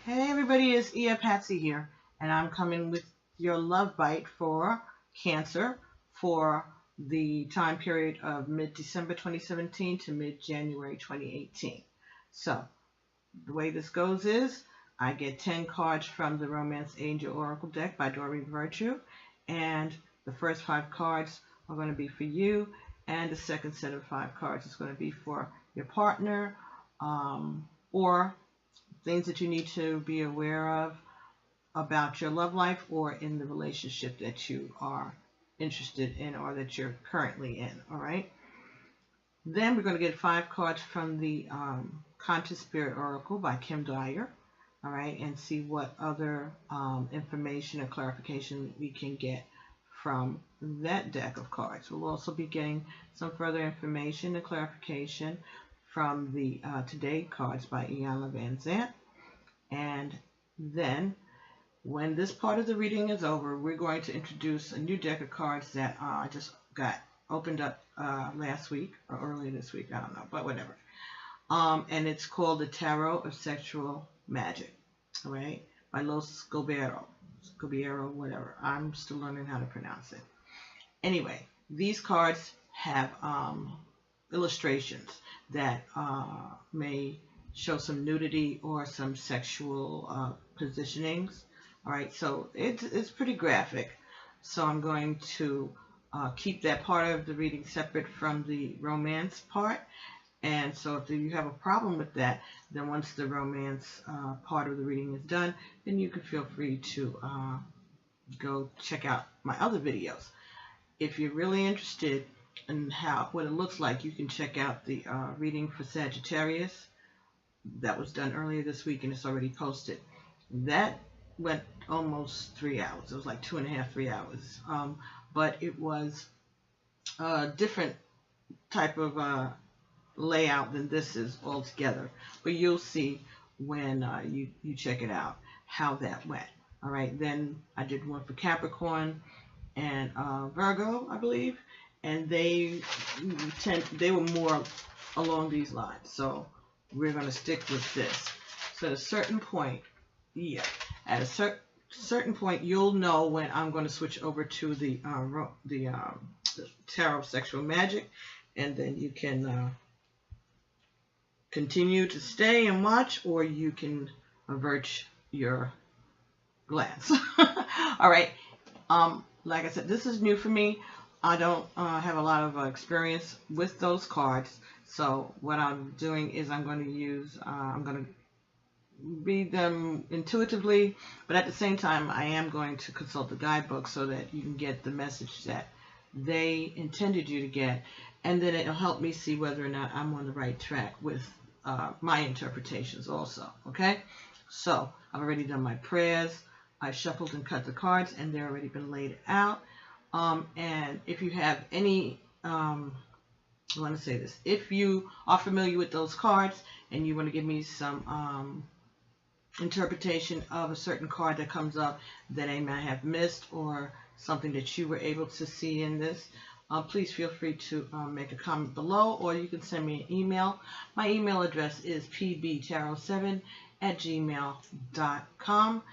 Hey everybody, it's Ia Patsy here, and I'm coming with your love bite for Cancer for the time period of mid-December 2017 to mid-January 2018. So, the way this goes is, I get 10 cards from the Romance Angel Oracle deck by Doreen Virtue, and the first 5 cards are going to be for you, and the second set of 5 cards is going to be for your partner, or things that you need to be aware of about your love life or in the relationship that you are interested in or that you're currently in. All right. Then we're going to get 5 cards from the Conscious Spirit Oracle by Kim Dyer. All right, and see what other information or clarification we can get from that deck of cards. We'll also be getting some further information and clarification from the Today cards by Iyanla Vanzant. And then when this part of the reading is over, we're going to introduce a new deck of cards that I just got opened up last week or earlier this week, I don't know, but whatever. And it's called the Tarot of Sexual Magic, all right, by Los Scobiero, whatever. I'm still learning how to pronounce it. Anyway, these cards have illustrations that may show some nudity or some sexual positionings. All right, so it's pretty graphic. So I'm going to keep that part of the reading separate from the romance part. And so if you have a problem with that, then once the romance part of the reading is done, then you can feel free to go check out my other videos. If you're really interested in what it looks like, you can check out the reading for Sagittarius that was done earlier this week, and it's already posted. That went almost 3 hours. It was like 2.5, 3 hours. But it was a different type of layout than this is altogether. But you'll see when you check it out how that went. All right. Then I did one for Capricorn and Virgo, I believe, and they were more along these lines. So we're going to stick with this. So at a certain point, at a certain point, you'll know when I'm going to switch over to the Tarot of Sexual Magic, and then you can continue to stay and watch, or you can avert your glance. All right. Like I said, this is new for me. I don't have a lot of experience with those cards. So what I'm doing is I'm going to read them intuitively, but at the same time, I am going to consult the guidebook so that you can get the message that they intended you to get, and then it'll help me see whether or not I'm on the right track with my interpretations also. Okay, so I've already done my prayers. I shuffled and cut the cards, and they've already been laid out. And if you have any, I want to say this, if you are familiar with those cards and you want to give me some interpretation of a certain card that comes up that I might have missed, or something that you were able to see in this, please feel free to make a comment below, or you can send me an email. My email address is pbtarot7@gmail.com.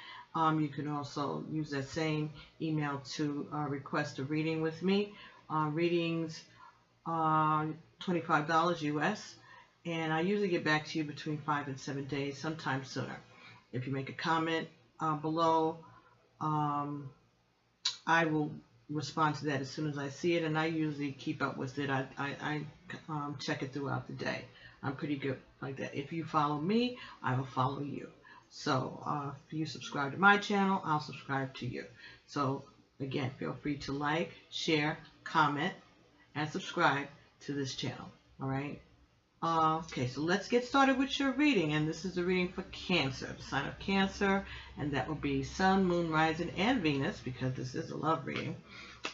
You can also use that same email to request a reading with me. Readings are $25 US, and I usually get back to you between 5 and 7 days, sometimes sooner. If you make a comment below, I will respond to that as soon as I see it, and I usually keep up with it. I check it throughout the day. I'm pretty good like that. If you follow me, I will follow you. So if you subscribe to my channel, I'll subscribe to you. So again, feel free to like, share, comment, and subscribe to this channel. All right. Okay, so let's get started with your reading. And this is the reading for Cancer, the sign of Cancer, and that will be Sun, Moon, Rising, and Venus, because this is a love reading.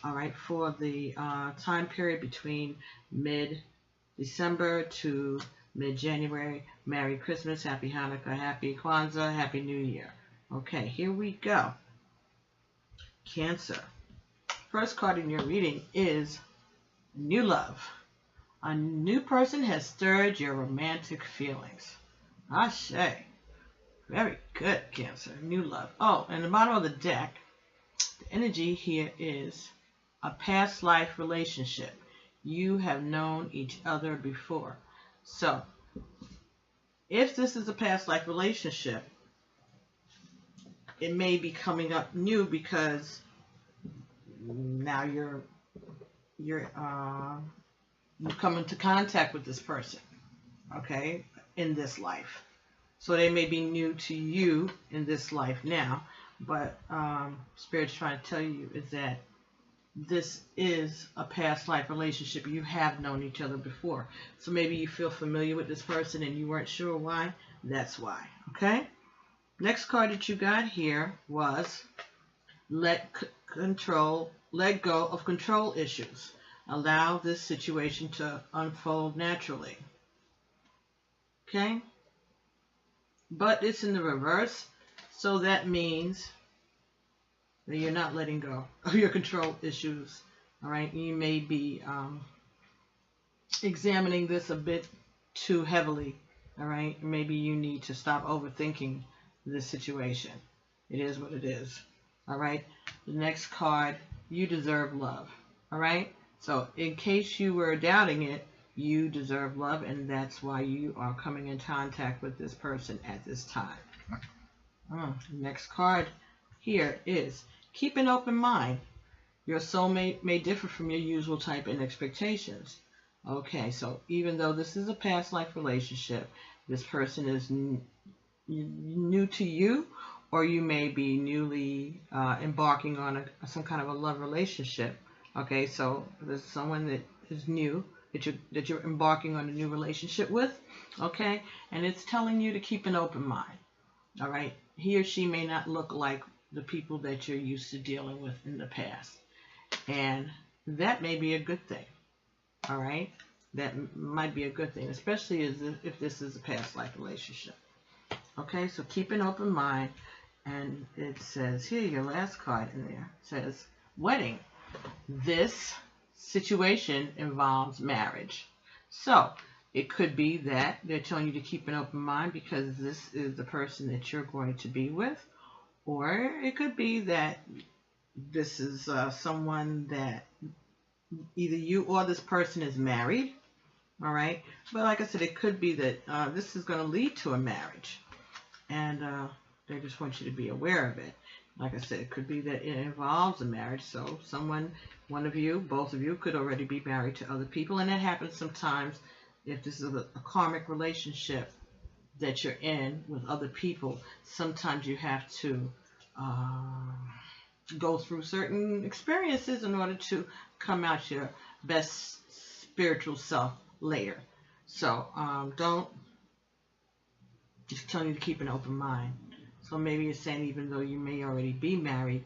All right, for the time period between mid-December to mid-January. Merry Christmas, Happy Hanukkah, Happy Kwanzaa, Happy New Year. Okay, here we go. Cancer. First card in your reading is New Love. A new person has stirred your romantic feelings. Ashe. Very Good, Cancer. New love. Oh, and the bottom of the deck, the energy here is a past life relationship. You have known each other before. So, if this is a past life relationship, it may be coming up new because now you come into contact with this person, okay, in this life. So they may be new to you in this life now, but Spirit's trying to tell you is that this is a past life relationship. You have known each other before. So maybe you feel familiar with this person and you weren't sure why. That's why, okay? Next card that you got here was let go of control issues. Allow this situation to unfold naturally. Okay? But it's in the reverse, so that means that you're not letting go of your control issues. All right? You may be examining this a bit too heavily. All right? Maybe you need to stop overthinking this situation. It is what it is. All right? The next card, you deserve love. All right? So in case you were doubting it, you deserve love, and that's why you are coming in contact with this person at this time. Next card here is keep an open mind. Your soulmate may differ from your usual type and expectations. Okay, so even though this is a past life relationship, this person is new to you, or you may be newly embarking on some kind of a love relationship. Okay, so there's someone that is new that you're embarking on a new relationship with. Okay, and it's telling you to keep an open mind. All right, he or she may not look like the people that you're used to dealing with in the past, and that may be a good thing. All right, that might be a good thing, especially if this is a past life relationship. Okay, so keep an open mind. And it says here, your last card in there says wedding. This situation involves marriage. So it could be that they're telling you to keep an open mind because this is the person that you're going to be with. Or it could be that this is someone that either you or this person is married. All right. But like I said, it could be that this is going to lead to a marriage. And they just want you to be aware of it. Like I said, it could be that it involves a marriage. So someone, one of you, both of you could already be married to other people. And that happens sometimes if this is a karmic relationship that you're in with other people. Sometimes you have to go through certain experiences in order to come out your best spiritual self later. So don't just tell you to keep an open mind. So maybe it's saying even though you may already be married,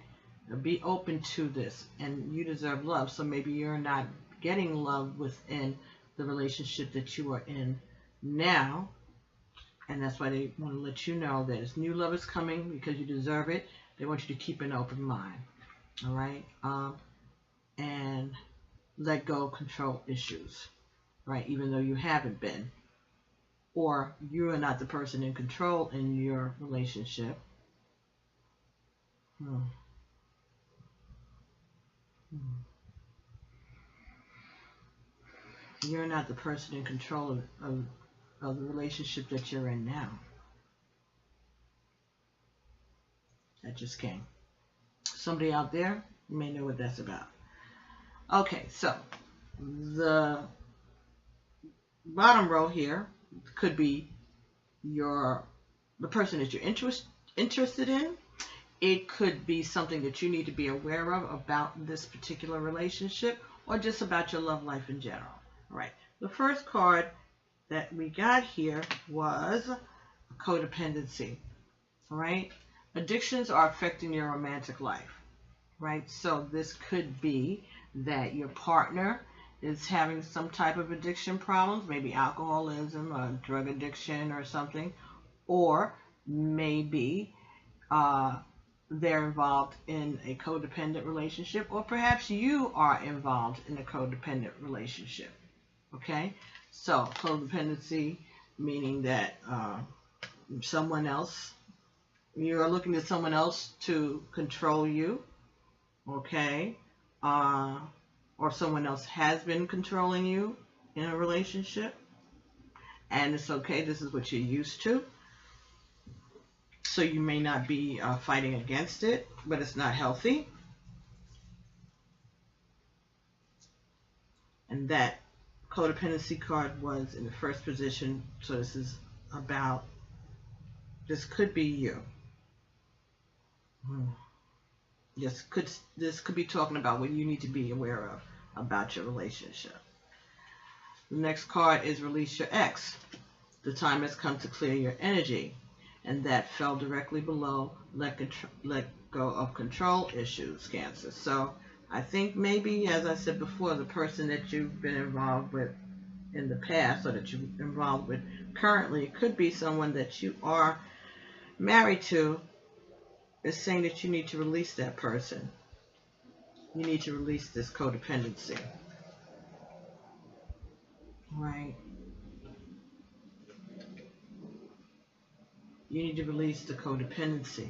be open to this, and you deserve love. So maybe you're not getting love within the relationship that you are in now, and that's why they want to let you know that this new love is coming because you deserve it. They want you to keep an open mind, all right? And let go of control issues, right? Even though you haven't been. Or you are not the person in control in your relationship. You're not the person in control of the relationship that you're in now. That just came. Somebody out there, you may know what that's about. Okay, so the bottom row here could be the person that you're interested in. It could be something that you need to be aware of about this particular relationship, or just about your love life in general. All right. The first card that we got here was codependency. All right. Addictions are affecting your romantic life. Right. So this could be that your partner is having some type of addiction problems, maybe alcoholism or drug addiction or something, or maybe they're involved in a codependent relationship, or perhaps you are involved in a codependent relationship. Okay, so codependency meaning that someone else You are looking at someone else to control you, okay? Or someone else has been controlling you in a relationship, and it's okay. This is what you're used to. So you may not be fighting against it, but it's not healthy. And that codependency card was in the first position. So this is about, this could be you. This could be talking about what you need to be aware of about your relationship. The next card is release your ex. The time has come to clear your energy. And that fell directly below let go of control issues, Cancer. So I think maybe, as I said before, the person that you've been involved with in the past or that you're involved with currently could be someone that you are married to, is saying that you need to release that person. You need to release this codependency. Right? You need to release the codependency.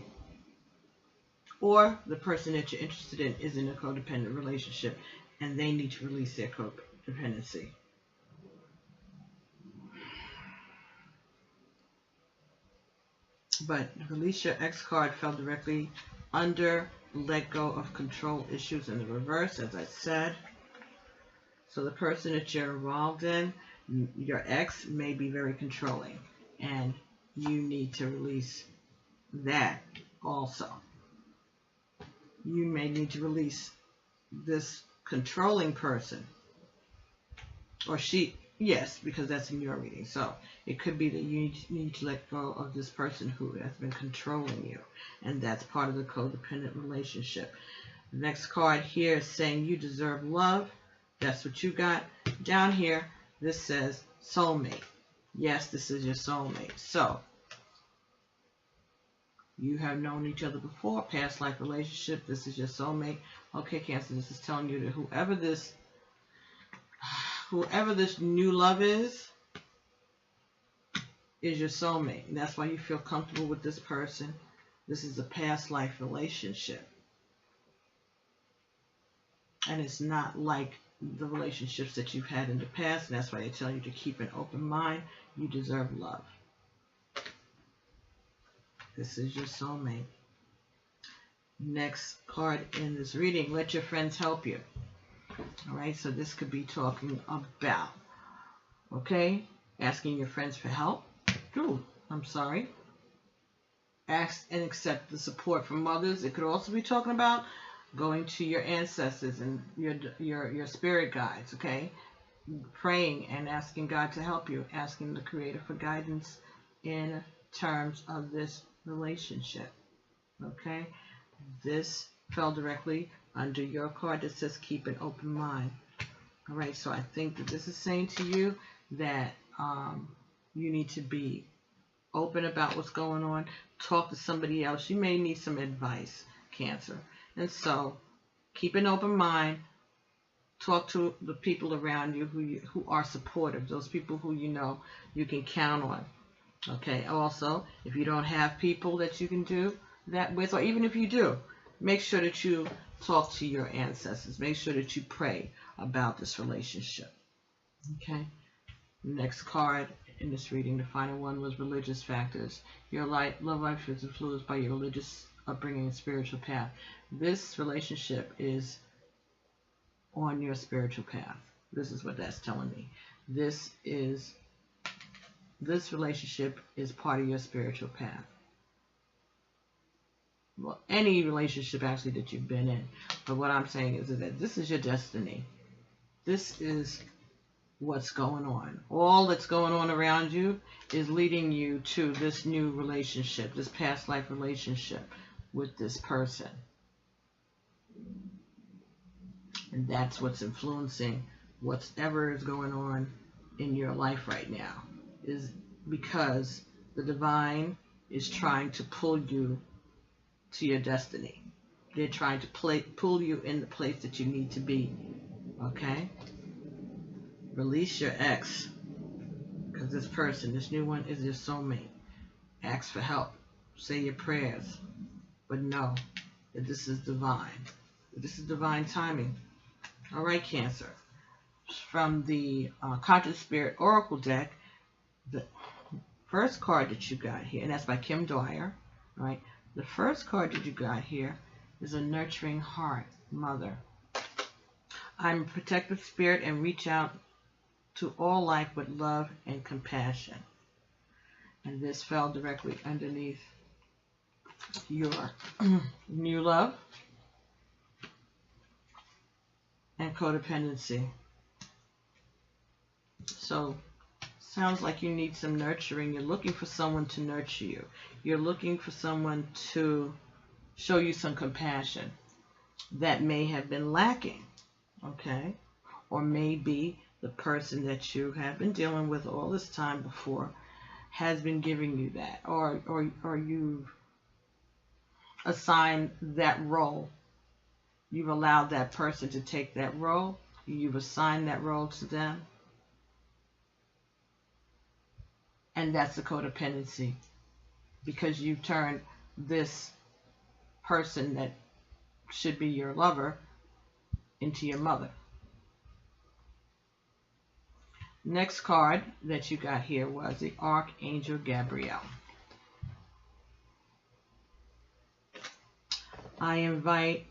Or the person that you're interested in is in a codependent relationship and they need to release their codependency. But release your ex card fell directly under let go of control issues in the reverse, as I said. So the person that you're involved in, your ex, may be very controlling, and you need to release that also. You may need to release this controlling person, or she, yes, because that's in your reading. So it could be that you need to let go of this person who has been controlling you, and that's part of the codependent relationship. The next card here is saying you deserve love. That's what you got. Down here, this says soulmate. Yes, this is your soulmate. So you have known each other before, past life relationship. This is your soulmate. Okay, Cancer, this is telling you that whoever this new love is your soulmate. And that's why you feel comfortable with this person. This is a past life relationship. And it's not like the relationships that you've had in the past. And that's why they tell you to keep an open mind. You deserve love. This is your soulmate. Next card in this reading, let your friends help you. All right, so this could be talking about, okay, asking your friends for help. Ooh, I'm sorry. Ask and accept the support from others. It could also be talking about going to your ancestors and your spirit guides, okay? Praying and asking God to help you, asking the Creator for guidance in terms of this relationship, okay? This fell directly under your card that says keep an open mind. All right, so I think that this is saying to you that you need to be open about what's going on. Talk to somebody else. You may need some advice, Cancer. And so keep an open mind. Talk to the people around you who are supportive, those people who you know you can count on. Okay, also, if you don't have people that you can do that with, or even if you do, make sure that you talk to your ancestors. Make sure that you pray about this relationship. Okay, next card in this reading, the final one, was religious factors. Your love life is influenced by your religious upbringing and spiritual path. This relationship is on your spiritual path. This is what that's telling me. This relationship is part of your spiritual path. Well, any relationship actually that you've been in. But what I'm saying is that this is your destiny. This is what's going on. All that's going on around you is leading you to this new relationship, this past life relationship with this person. And that's what's influencing whatever is going on in your life right now, is because the divine is trying to pull you to your destiny. They're trying to pull you in the place that you need to be. Okay? Release your ex, because this person, this new one, is your soulmate. Ask for help. say your prayers, but know that this is divine. This is divine timing. All right, Cancer. From the Conscious Spirit Oracle deck, the first card that you got here, and that's by Kim Dwyer, right? The first card that you got here is a nurturing heart, mother. I'm a protective spirit and reach out to all life with love and compassion. And this fell directly underneath your new love and codependency. So, sounds like you need some nurturing. You're looking for someone to nurture you. You're looking for someone to show you some compassion that may have been lacking, okay? Or maybe the person that you have been dealing with all this time before has been giving you that, or you've assigned that role. You've allowed that person to take that role. You've assigned that role to them. And that's the codependency, because you turned this person that should be your lover into your mother. Next card that you got here was the Archangel Gabriel. I invite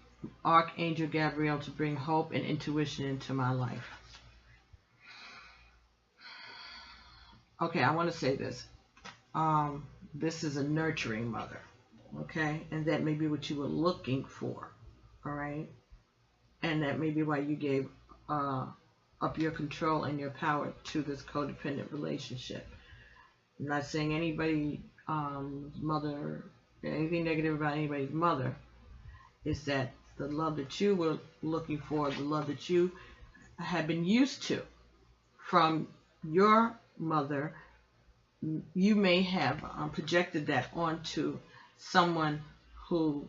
Archangel Gabriel to bring hope and intuition into my life. Okay, I want to say this. This is a nurturing mother, okay? And that may be what you were looking for, all right? And that may be why you gave up your control and your power to this codependent relationship. I'm not saying anybody's mother, anything negative about anybody's mother. It's that the love that you were looking for, the love that you had been used to from your mother, you may have projected that onto someone who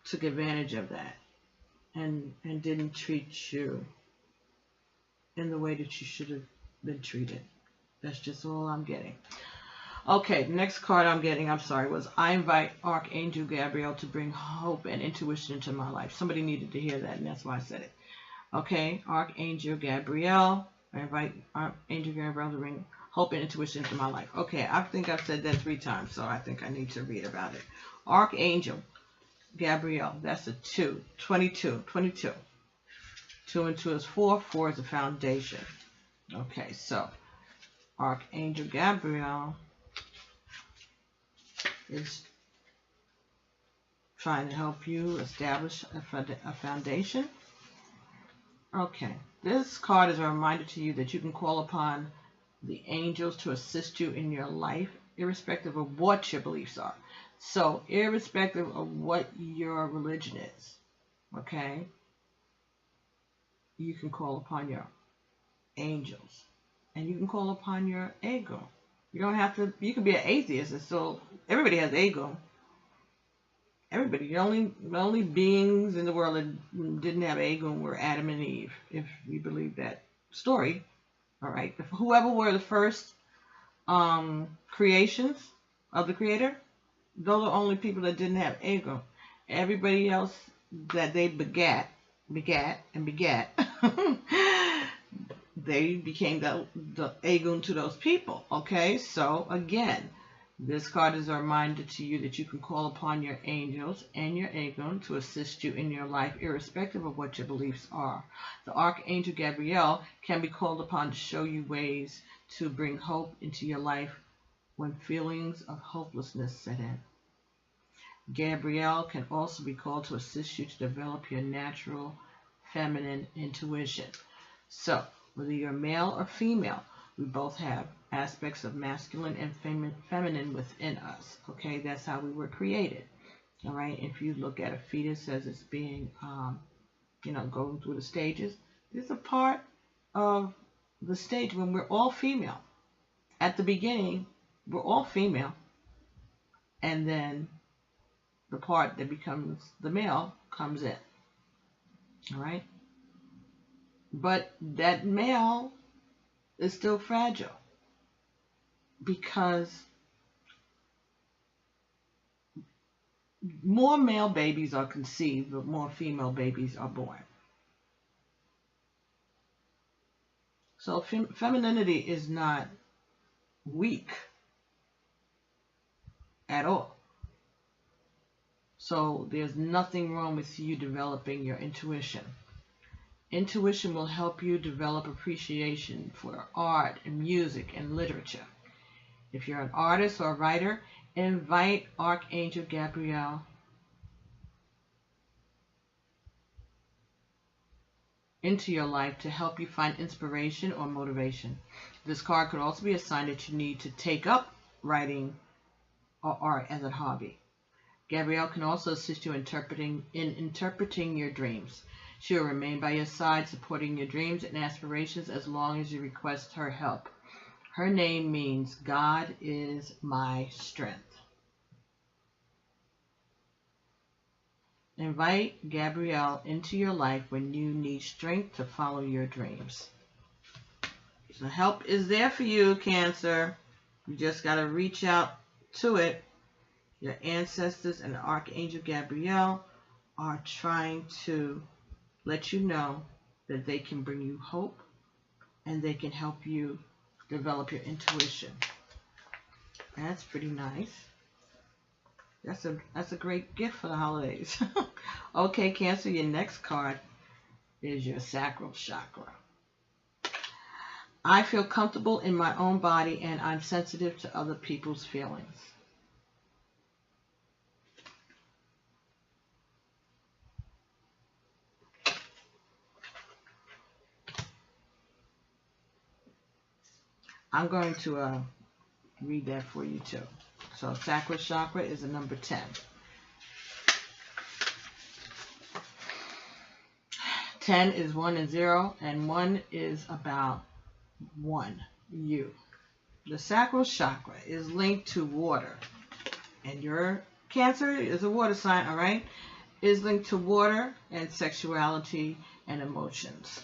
took advantage of that and didn't treat you in the way that you should have been treated. That's just all I'm getting. Okay, next card I'm getting, was I invite Archangel Gabriel to bring hope and intuition into my life. Somebody needed to hear that, and that's why I said it. Okay, Archangel Gabriel. I invite Archangel Gabriel to bring hope and intuition into my life. Okay, I think I've said that 3 times, so I think I need to read about it. Archangel Gabriel, that's a 2. 22. 2 and 2 is 4. 4 is the foundation. Okay, so Archangel Gabriel is trying to help you establish a foundation. Okay, this card is a reminder to you that you can call upon the angels to assist you in your life, irrespective of what your beliefs are. So, irrespective of what your religion is, okay, you can call upon your angels, and you can call upon your ego. You don't have to, you can be an atheist and still, everybody has ego. Everybody. The only beings in the world that didn't have ego were Adam and Eve, if we believe that story. All right. Whoever were the first creations of the Creator, those are only people that didn't have ego. Everybody else that they begat, they became the ego to those people. Okay, so again, this card is a reminder to you that you can call upon your angels and your ego to assist you in your life, irrespective of what your beliefs are. The Archangel Gabriel can be called upon to show you ways to bring hope into your life when feelings of hopelessness set in. Gabriel can also be called to assist you to develop your natural feminine intuition. So, whether you're male or female, we both have aspects of masculine and feminine within us. Okay, that's how we were created. All right, if you look at a fetus as it's being, going through the stages, this is a part of the stage when we're all female. At the beginning, we're all female, and then the part that becomes the male comes in. All right, but that male is still fragile, because more male babies are conceived, but more female babies are born. So femininity is not weak at all. So there's nothing wrong with you developing your intuition. Intuition will help you develop appreciation for art and music and literature. If you're an artist or a writer, invite Archangel Gabriel into your life to help you find inspiration or motivation. This card could also be a sign that you need to take up writing or art as a hobby. Gabrielle can also assist you in interpreting your dreams. She will remain by your side, supporting your dreams and aspirations as long as you request her help. Her name means God is my strength. Invite Gabrielle into your life when you need strength to follow your dreams. So help is there for you, Cancer. You just got to reach out to it. Your ancestors and Archangel Gabrielle are trying to let you know that they can bring you hope and they can help you develop your intuition. That's pretty nice. That's a great gift for the holidays. Okay, Cancer, your next card is your sacral chakra. I feel comfortable in my own body and I'm sensitive to other people's feelings. I'm going to read that for you too. So sacral chakra is a number 10. 10 is 1 and 0, and 1 is about 1, you. The sacral chakra is linked to water, and your Cancer is a water sign, all right? Is linked to water and sexuality and emotions.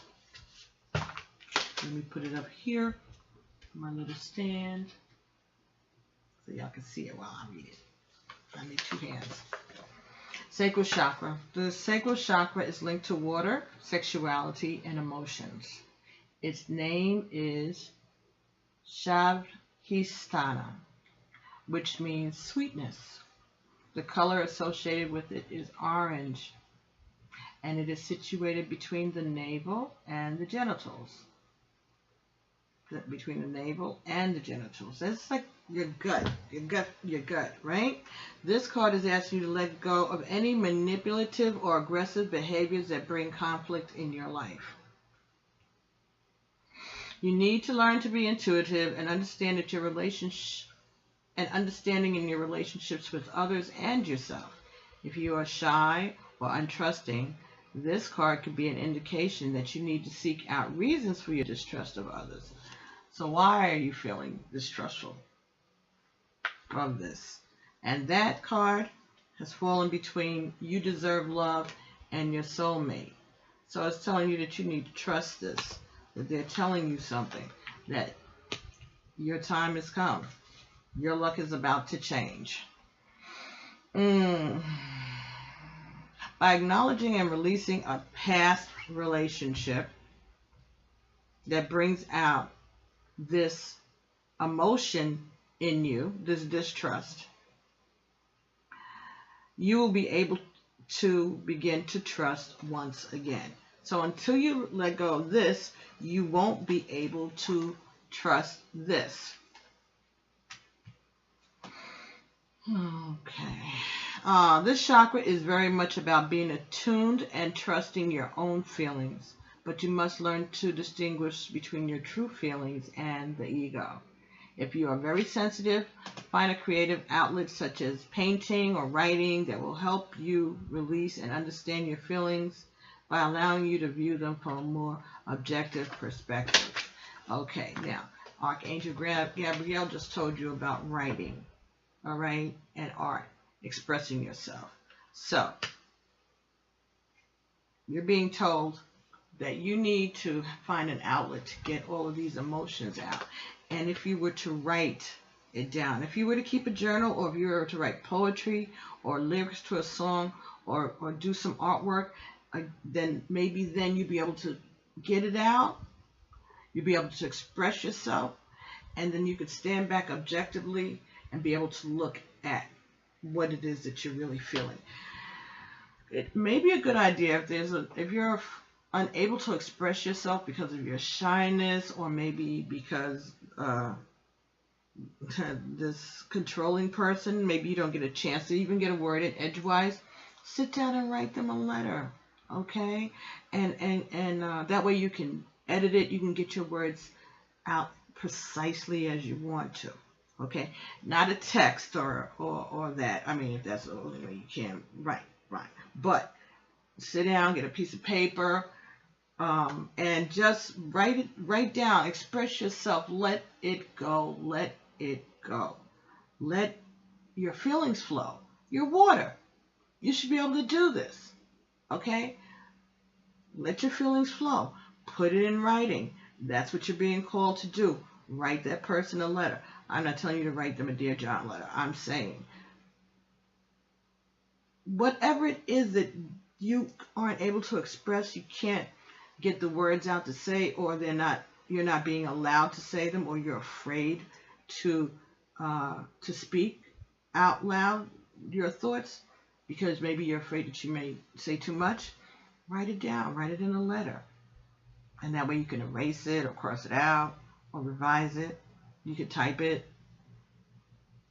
Let me put it up here, my little stand, so y'all can see it while I read it. I need 2 hands. Sacral chakra. The sacral chakra is linked to water, sexuality, and emotions. Its name is Svadhisthana, which means sweetness. The color associated with it is orange, and it is situated between the navel and the genitals. Between the navel and the genitals. That's like your gut, right? This card is asking you to let go of any manipulative or aggressive behaviors that bring conflict in your life. You need to learn to be intuitive and understand that your relationship and understanding in your relationships with others and yourself. If you are shy or untrusting, this card could be an indication that you need to seek out reasons for your distrust of others. So why are you feeling distrustful of this? And that card has fallen between you deserve love and your soulmate. So it's telling you that you need to trust this, that they're telling you something, that your time has come. Your luck is about to change. By acknowledging and releasing a past relationship that brings out this emotion in you, this distrust, you will be able to begin to trust once again. So until you let go of this, you won't be able to trust this. Okay. This chakra is very much about being attuned and trusting your own feelings. But you must learn to distinguish between your true feelings and the ego. If you are very sensitive, find a creative outlet such as painting or writing that will help you release and understand your feelings by allowing you to view them from a more objective perspective. Okay, now, Archangel Gabrielle just told you about writing, all right, and art, expressing yourself. So, you're being told that you need to find an outlet to get all of these emotions out. And if you were to write it down. If you were to keep a journal, or if you were to write poetry or lyrics to a song, or do some artwork, then maybe then you'd be able to get it out. You'd be able to express yourself, and then you could stand back objectively and be able to look at what it is that you're really feeling. It may be a good idea if you're unable to express yourself because of your shyness, or maybe because this controlling person, maybe you don't get a chance to even get a word in edgewise. Sit down and write them a letter, okay? And that way you can edit it. You can get your words out precisely as you want to, okay? Not a text or that. I mean, if that's the only way you can, right. But sit down, get a piece of paper, and just write down, express yourself, let it go, let it go. Let your feelings flow. You're water. You should be able to do this, okay? Let your feelings flow. Put it in writing. That's what you're being called to do. Write that person a letter. I'm not telling you to write them a Dear John letter. I'm saying whatever it is that you aren't able to express, you can't get the words out to say, or you're not being allowed to say them, or you're afraid to speak out loud your thoughts because maybe you're afraid that you may say too much. Write it down. Write it in a letter. And that way you can erase it or cross it out or revise it. You can type it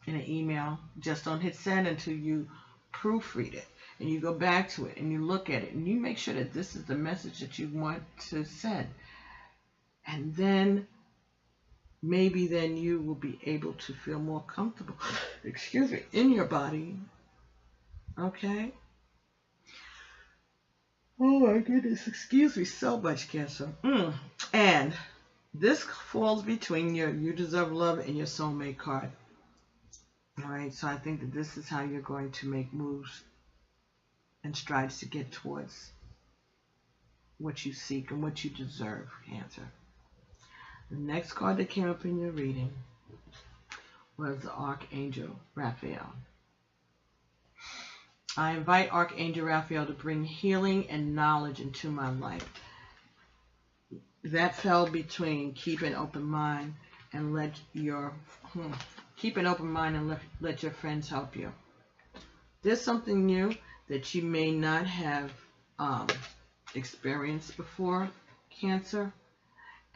in an email. Just don't hit send until you proofread it. And you go back to it and you look at it and you make sure that this is the message that you want to send. And then maybe then you will be able to feel more comfortable, in your body. Okay? Oh my goodness, excuse me so much, Cancer. And this falls between your You Deserve Love and your Soulmate card. All right, so I think that this is how you're going to make moves and strides to get towards what you seek and what you deserve, Cancer. The next card that came up in your reading was the Archangel Raphael. I invite Archangel Raphael to bring healing and knowledge into my life. That fell between keep an open mind and let your friends help you. There's something new that you may not have experienced before, Cancer.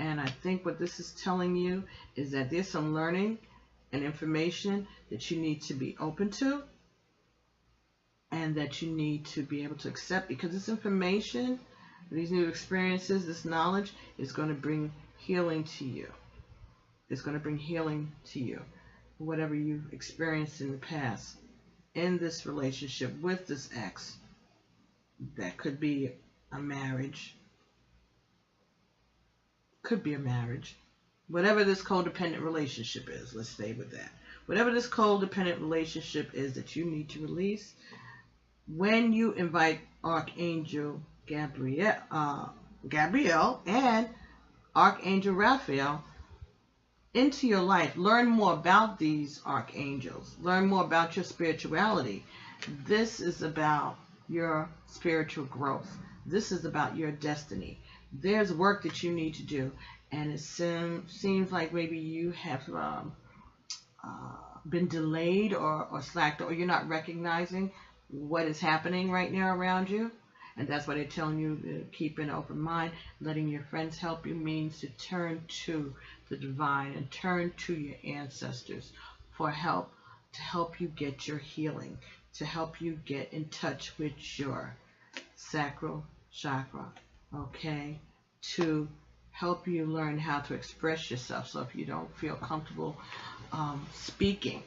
And I think what this is telling you is that there's some learning and information that you need to be open to, and that you need to be able to accept, because this information, these new experiences, this knowledge is going to bring healing to you. It's going to bring healing to you. Whatever you've experienced in the past, in this relationship with this ex, that could be a marriage. Could be a marriage. Whatever this codependent relationship is, let's stay with that. Whatever this codependent relationship is that you need to release, when you invite Archangel Gabriel and Archangel Raphael into your life, learn more about these archangels. Learn more about your spirituality. This is about your spiritual growth. This is about your destiny. There's work that you need to do, and it seems like maybe you have been delayed or slacked, or you're not recognizing what is happening right now around you. And that's why they're telling you to keep an open mind. Letting your friends help you means to turn to the divine and turn to your ancestors for help, to help you get your healing, to help you get in touch with your sacral chakra, okay? To help you learn how to express yourself. So if you don't feel comfortable speaking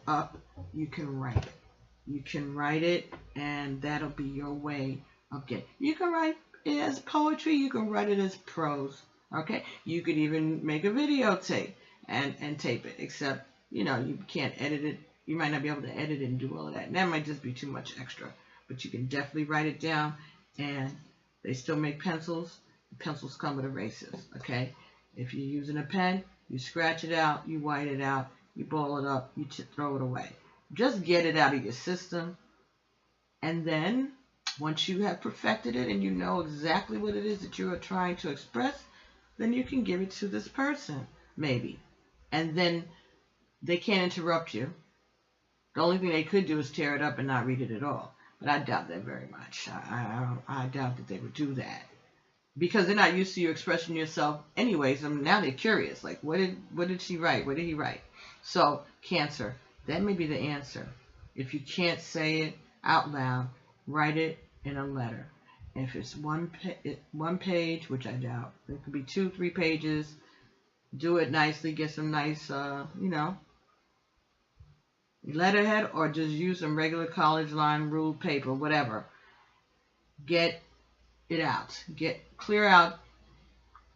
up, you can write it. You can write it, and that'll be your way of getting. You can write it as poetry. You can write it as prose. Okay. You could even make a videotape and tape it. Except, you can't edit it. You might not be able to edit it and do all of that. And that might just be too much extra. But you can definitely write it down. And they still make pencils. The pencils come with erasers. Okay. If you're using a pen, you scratch it out. You white it out. you ball it up, you throw it away. Just get it out of your system. And then once you have perfected it and you know exactly what it is that you are trying to express, then you can give it to this person, maybe. And then they can't interrupt you. The only thing they could do is tear it up and not read it at all. But I doubt that very much. I doubt that they would do that. Because they're not used to you expressing yourself anyways. I mean, now they're curious. Like, what did she write? What did he write? So, Cancer, that may be the answer. If you can't say it out loud, write it in a letter. If it's one page, which I doubt, it could be 2-3 pages. Do it nicely. Get some nice, letterhead, or just use some regular college line ruled paper, whatever. Get it out. Clear out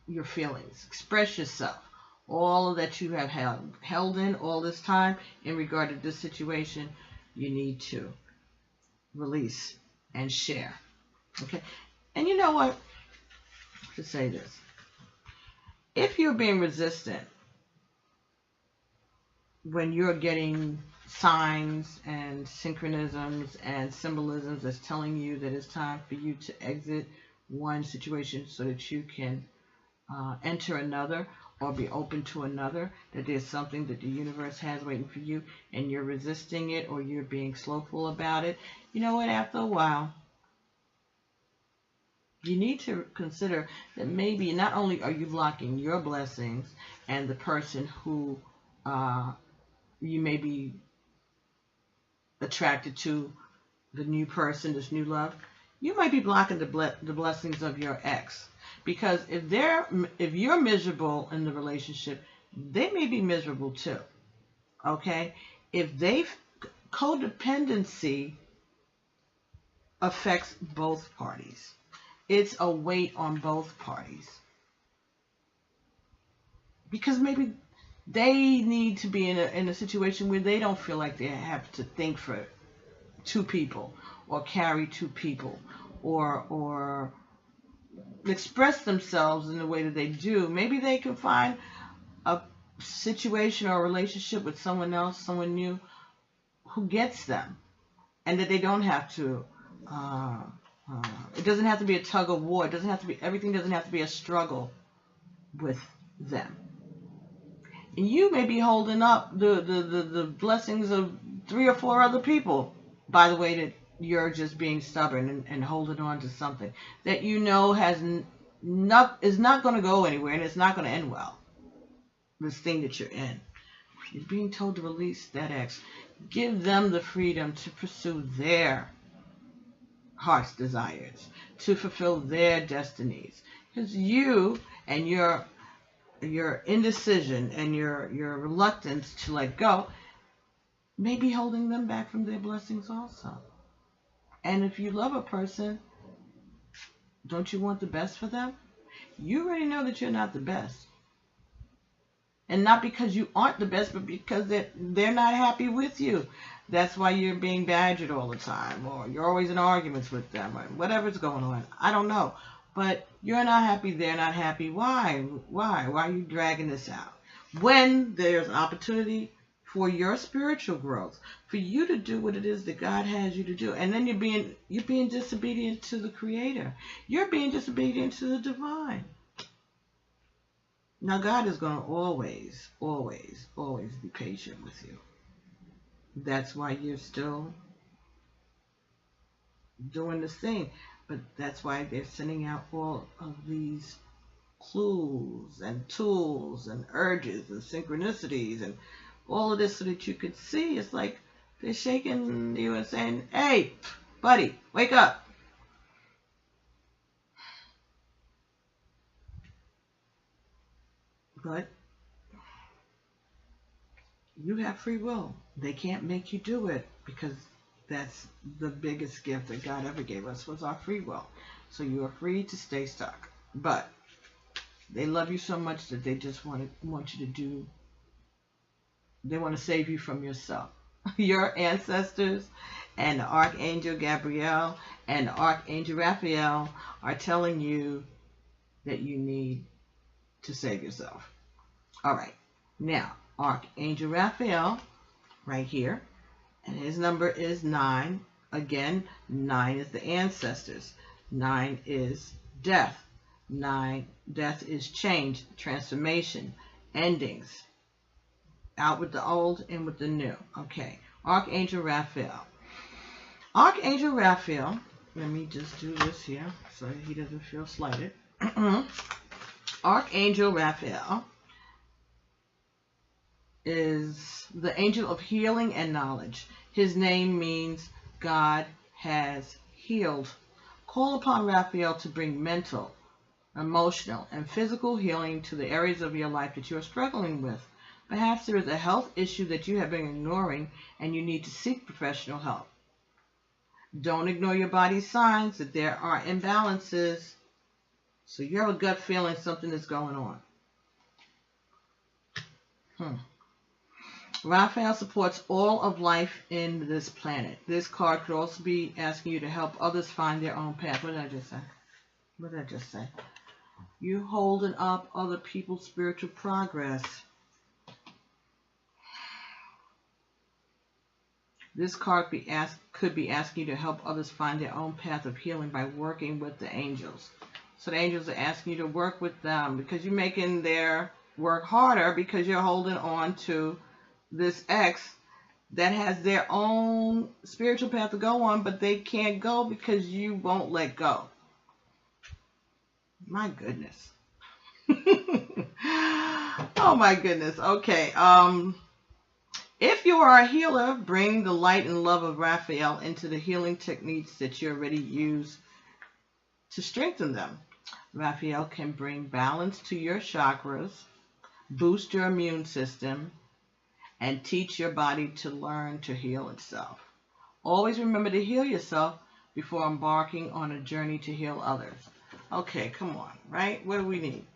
your feelings. Express yourself. All that you have held in all this time in regard to this situation, you need to release and share. Okay? And you know what? To say this. If you're being resistant when you're getting signs and synchronisms and symbolisms that's telling you that it's time for you to exit one situation so that you can enter another or be open to another, that there's something that the universe has waiting for you and you're resisting it or you're being slowful about it, you know what, after a while, you need to consider that maybe not only are you blocking your blessings and the person who you may be attracted to, the new person, this new love, you might be blocking the blessings of your ex. Because if you're miserable in the relationship, they may be miserable too. Okay? If codependency affects both parties. It's a weight on both parties. Because maybe they need to be in a situation where they don't feel like they have to think for 2 people or carry 2 people or express themselves in the way that they do. Maybe they can find a situation or a relationship with someone else, someone new, who gets them, and that they don't have to. It doesn't have to be a tug of war. It doesn't have to be. Everything doesn't have to be a struggle with them. And you may be holding up the blessings of 3 or 4 other people by the way that you're just being stubborn and holding on to something that you know is not going to go anywhere and it's not going to end well. This thing that you're in. You're being told to release that ex. Give them the freedom to pursue their heart's desires, to fulfill their destinies. Because you and your indecision and your reluctance to let go may be holding them back from their blessings also. And if you love a person, don't you want the best for them? You already know that you're not the best. And not because you aren't the best, but because they're not happy with you. That's why you're being badgered all the time, or you're always in arguments with them, or whatever's going on. I don't know. But you're not happy, they're not happy. Why? Why are you dragging this out? When there's an opportunity for your spiritual growth, for you to do what it is that God has you to do. And then you're being disobedient to the Creator. You're being disobedient to the divine. Now God is going to always, always, always be patient with you. That's why you're still doing this thing. But that's why they're sending out all of these clues and tools and urges and synchronicities and all of this so that you could see. It's like they're shaking you and saying, hey, buddy, wake up. But you have free will. They can't make you do it because that's the biggest gift that God ever gave us was our free will. So you are free to stay stuck. But they love you so much that they just want you to do. They want to save you from yourself. Your ancestors and the Archangel Gabriel and the Archangel Raphael are telling you that you need to save yourself. All right. Now, Archangel Raphael right here, and his number is 9. Again, 9 is the ancestors. 9 is death. 9, death is change, transformation, endings. Out with the old, in with the new. Okay, Archangel Raphael. Archangel Raphael, let me just do this here so he doesn't feel slighted. Archangel Raphael is the angel of healing and knowledge. His name means God has healed. Call upon Raphael to bring mental, emotional, and physical healing to the areas of your life that you are struggling with. Perhaps there is a health issue that you have been ignoring and you need to seek professional help. Don't ignore your body's signs that there are imbalances. So you have a gut feeling something is going on. Raphael supports all of life in this planet. This card could also be asking you to help others find their own path. What did I just say? What did I just say? You holding up other people's spiritual progress. This card could be asking you to help others find their own path of healing by working with the angels. So the angels are asking you to work with them because you're making their work harder because you're holding on to this ex that has their own spiritual path to go on, but they can't go because you won't let go. My goodness. Oh my goodness. Okay. If you are a healer, bring the light and love of Raphael into the healing techniques that you already use to strengthen them. Raphael can bring balance to your chakras, boost your immune system, and teach your body to learn to heal itself. Always remember to heal yourself before embarking on a journey to heal others. Okay, come on, right? What do we need?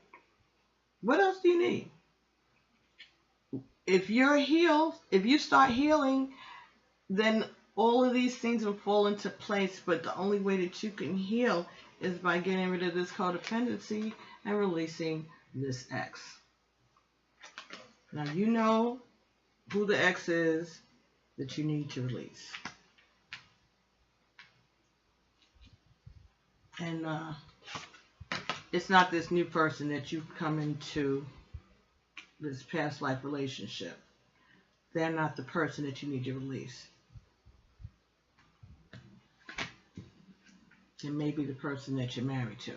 What else do you need? If you're healed, if you start healing, then all of these things will fall into place. But the only way that you can heal is by getting rid of this codependency and releasing this ex. Now you know who the ex is that you need to release. And it's not this new person that you've come into this past life relationship. They're not the person that you need to release. It may be the person that you're married to.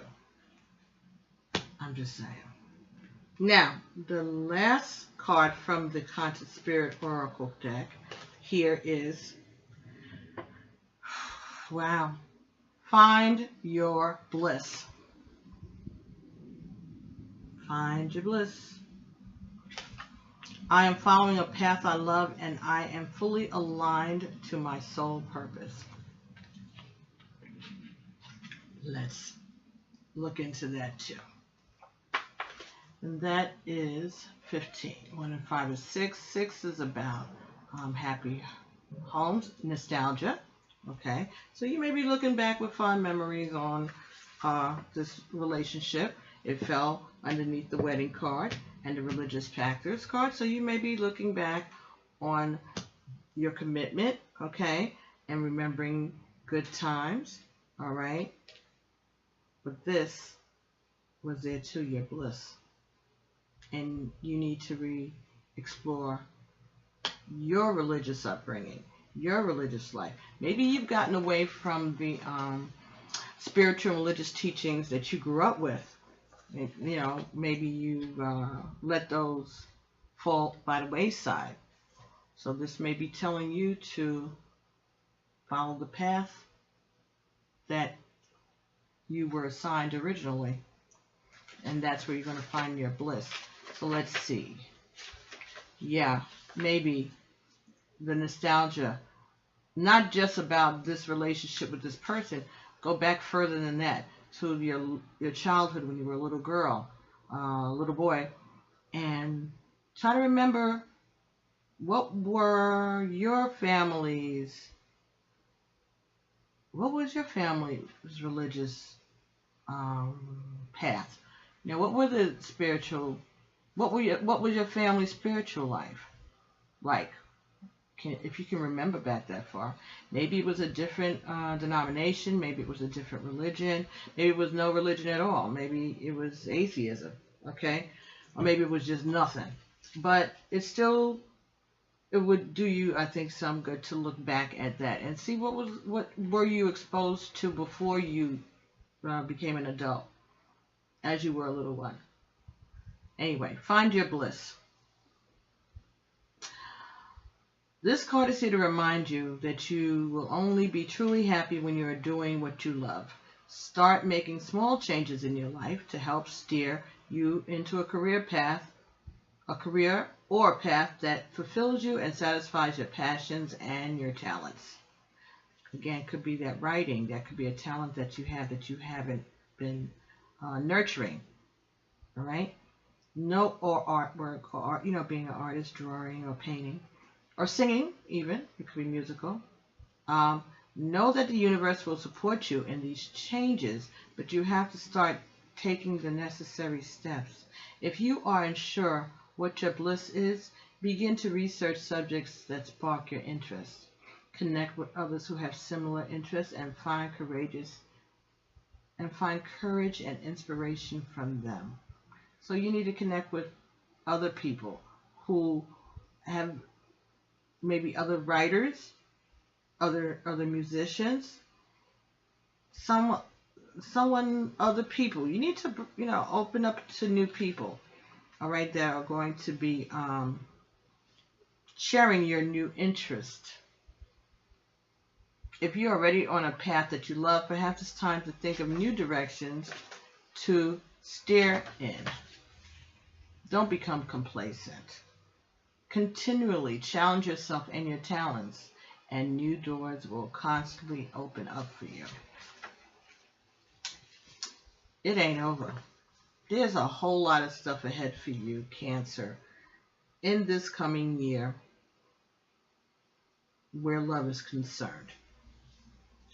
I'm just saying. Now, the last card from the Conscious Spirit Oracle deck here is, wow, find your bliss. Find your bliss. I am following a path I love and I am fully aligned to my soul purpose. Let's look into that too. And that is 15. 1 and 5 is 6. 6 is about happy homes, nostalgia. Okay, so you may be looking back with fond memories on this relationship. It fell underneath the wedding card and the religious factors card. So you may be looking back on your commitment, okay, and remembering good times, all right? But this was there too, your bliss. And you need to re-explore your religious upbringing, your religious life. Maybe you've gotten away from the spiritual and religious teachings that you grew up with. You know, maybe you let those fall by the wayside. So this may be telling you to follow the path that you were assigned originally. And that's where you're going to find your bliss. So let's see. Yeah, maybe the nostalgia, not just about this relationship with this person, go back further than that. To your childhood when you were a little girl, little boy, and try to remember what were your family's, what was your family's religious path? You know, what were the spiritual What was your family's spiritual life like? If you can remember back that far, maybe it was a different denomination, maybe it was a different religion, maybe it was no religion at all, maybe it was atheism, okay, or maybe it was just nothing. But it would do you, I think, some good to look back at that and see what were you exposed to before you became an adult, as you were a little one. Anyway, find your bliss. This card is here to remind you that you will only be truly happy when you are doing what you love. Start making small changes in your life to help steer you into a career or a path that fulfills you and satisfies your passions and your talents. Again, it could be that writing, that could be a talent that you have that you haven't been nurturing. All right? No, or artwork, or being an artist, drawing or painting. Or singing, even. It could be musical. Know that the universe will support you in these changes, but you have to start taking the necessary steps. If you are unsure what your bliss is, begin to research subjects that spark your interest. Connect with others who have similar interests and find courage and inspiration from them. So you need to connect with other people who have maybe other writers, other musicians, other people. You need to, open up to new people, all right, that are going to be sharing your new interest. If you're already on a path that you love, perhaps it's time to think of new directions to steer in. Don't become complacent. Continually challenge yourself and your talents, and new doors will constantly open up for you. It ain't over. There's a whole lot of stuff ahead for you, Cancer, in this coming year where love is concerned.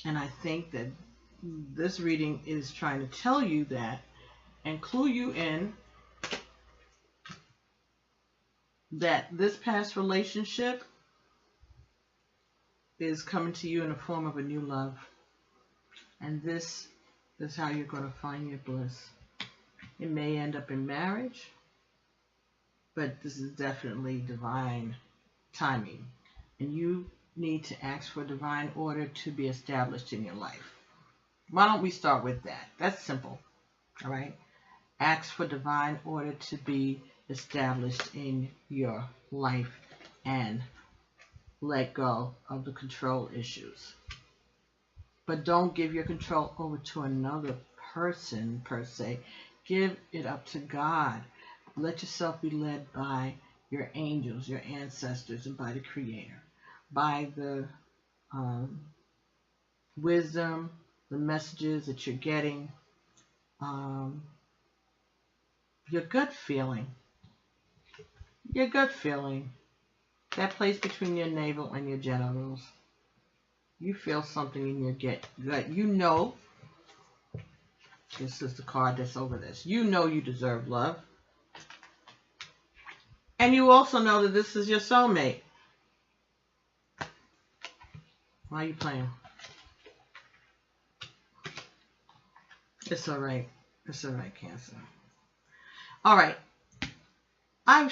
And I think that this reading is trying to tell you that and clue you in that this past relationship is coming to you in the form of a new love. And this is how you're going to find your bliss. It may end up in marriage, but this is definitely divine timing. And you need to ask for divine order to be established in your life. Why don't we start with that? That's simple. All right? Ask for divine order to be established in your life and let go of the control issues. But don't give your control over to another person per se. Give it up to God. Let yourself be led by your angels, your ancestors, and by the Creator. By the wisdom, the messages that you're getting, your gut feeling. Your gut feeling. That place between your navel and your genitals. You feel something in your gut. You know, this is the card that's over this. You know you deserve love. And you also know that this is your soulmate. Why are you playing? It's all right. It's all right, Cancer. All right. I'm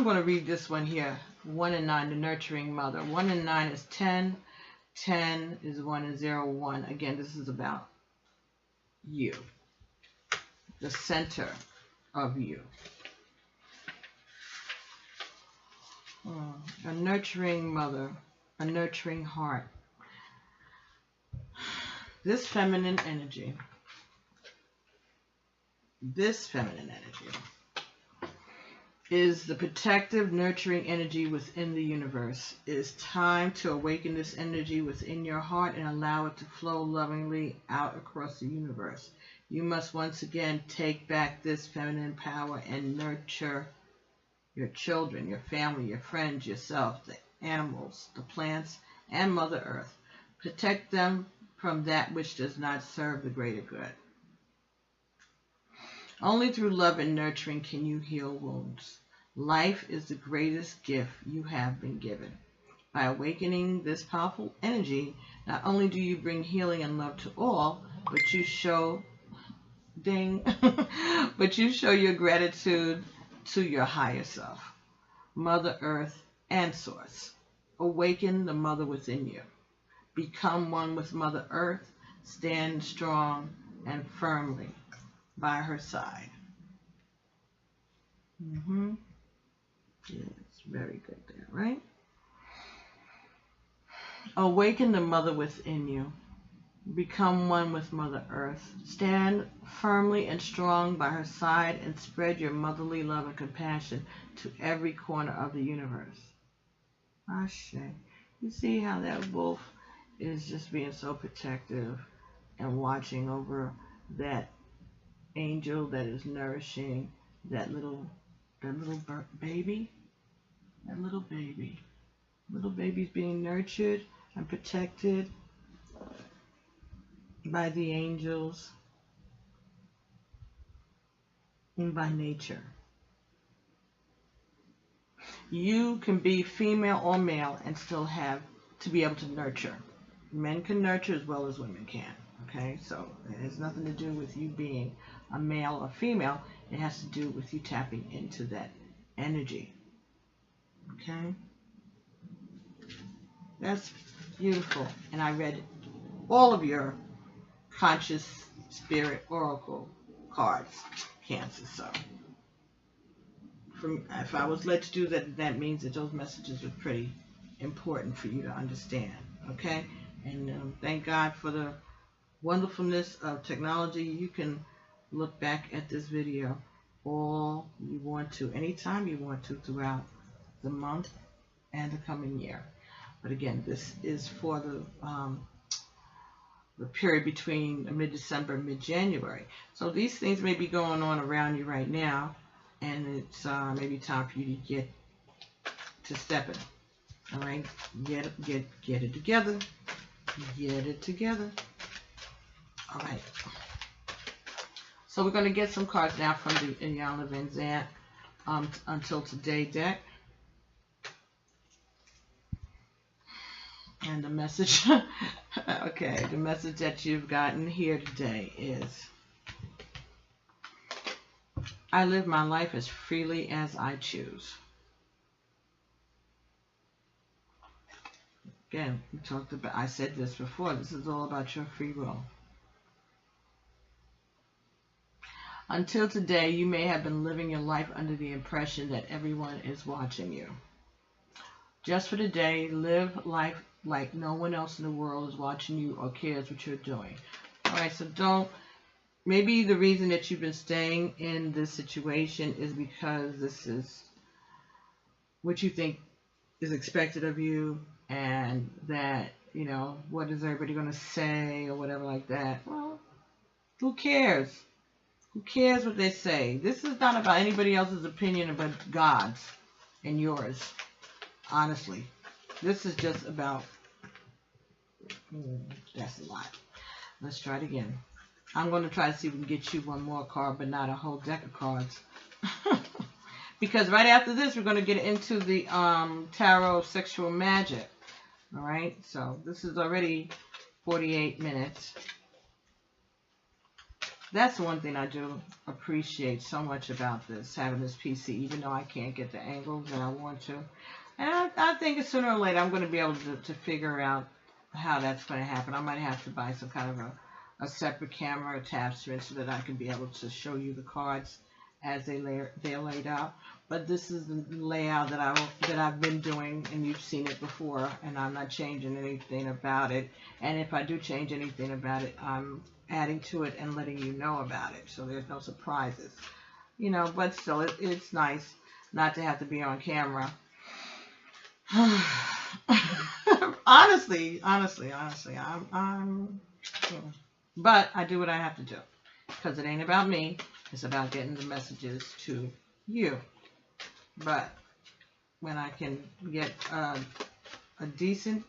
going to read this one here. 1 and 9, the nurturing mother. 1 and 9 is 10. 10 is 1 and 0, 1. Again, this is about you. The center of you. A nurturing mother. A nurturing heart. This feminine energy. Is the protective, nurturing energy within the universe. It is time to awaken this energy within your heart and allow it to flow lovingly out across the universe. You must once again take back this feminine power and nurture your children, your family, your friends, yourself, the animals, the plants, and Mother Earth. Protect them from that which does not serve the greater good. Only through love and nurturing can you heal wounds. Life is the greatest gift you have been given. By awakening this powerful energy, not only do you bring healing and love to all, but you show but you show your gratitude to your higher self, Mother Earth and Source. Awaken the mother within you. Become one with Mother Earth. Stand strong and firmly by her side. Yeah, it's very good there, right? Awaken the mother within you. Become one with Mother Earth. Stand firmly and strong by her side and spread your motherly love and compassion to every corner of the universe. Ashe. You see how that wolf is just being so protective and watching over that angel that is nourishing that little baby. That little baby. Little baby's being nurtured and protected by the angels and by nature. You can be female or male and still have to be able to nurture. Men can nurture as well as women can. Okay, so it has nothing to do with you being a male or female. It has to do with you tapping into that energy. Okay, that's beautiful. And I read all of your conscious spirit oracle cards, Cancer. So if I was led to do that, that means that those messages are pretty important for you to understand. Okay, and thank God for the wonderfulness of technology. You can look back at this video all you want to, anytime you want to, throughout the month and the coming year. But again, this is for the period between mid-December and mid-January. So these things may be going on around you right now, and it's maybe time for you to get to stepping. All right, get it together. Get it together. All right. So we're going to get some cards now from the Iyanla Vanzant Until Today deck. And the message, okay, the message that you've gotten here today is, I live my life as freely as I choose. Again, I said this before, this is all about your free will. Until today, you may have been living your life under the impression that everyone is watching you. Just for today, live life like no one else in the world is watching you or cares what you're doing. Alright, so maybe the reason that you've been staying in this situation is because this is what you think is expected of you, and that, you know, what is everybody going to say or whatever like that. Well, who cares? Who cares what they say? This is not about anybody else's opinion but God's and yours. Honestly, this is just about, that's a lot. Let's try it again. I'm going to try to see if we can get you one more card, but not a whole deck of cards. Because right after this, we're going to get into the Tarot Sexual Magic. All right, so this is already 48 minutes. That's the one thing I do appreciate so much about this, having this PC, even though I can't get the angles that I want to. And I think sooner or later I'm going to be able to figure out how that's going to happen. I might have to buy some kind of a separate camera attachment so that I can be able to show you the cards as they're laid out. But this is the layout that I've been doing, and you've seen it before, and I'm not changing anything about it. And if I do change anything about it, I'm adding to it and letting you know about it, so there's no surprises. You know, but still, it's nice not to have to be on camera. honestly, but I do what I have to do, because it ain't about me. It's about getting the messages to you. But when I can get a decent,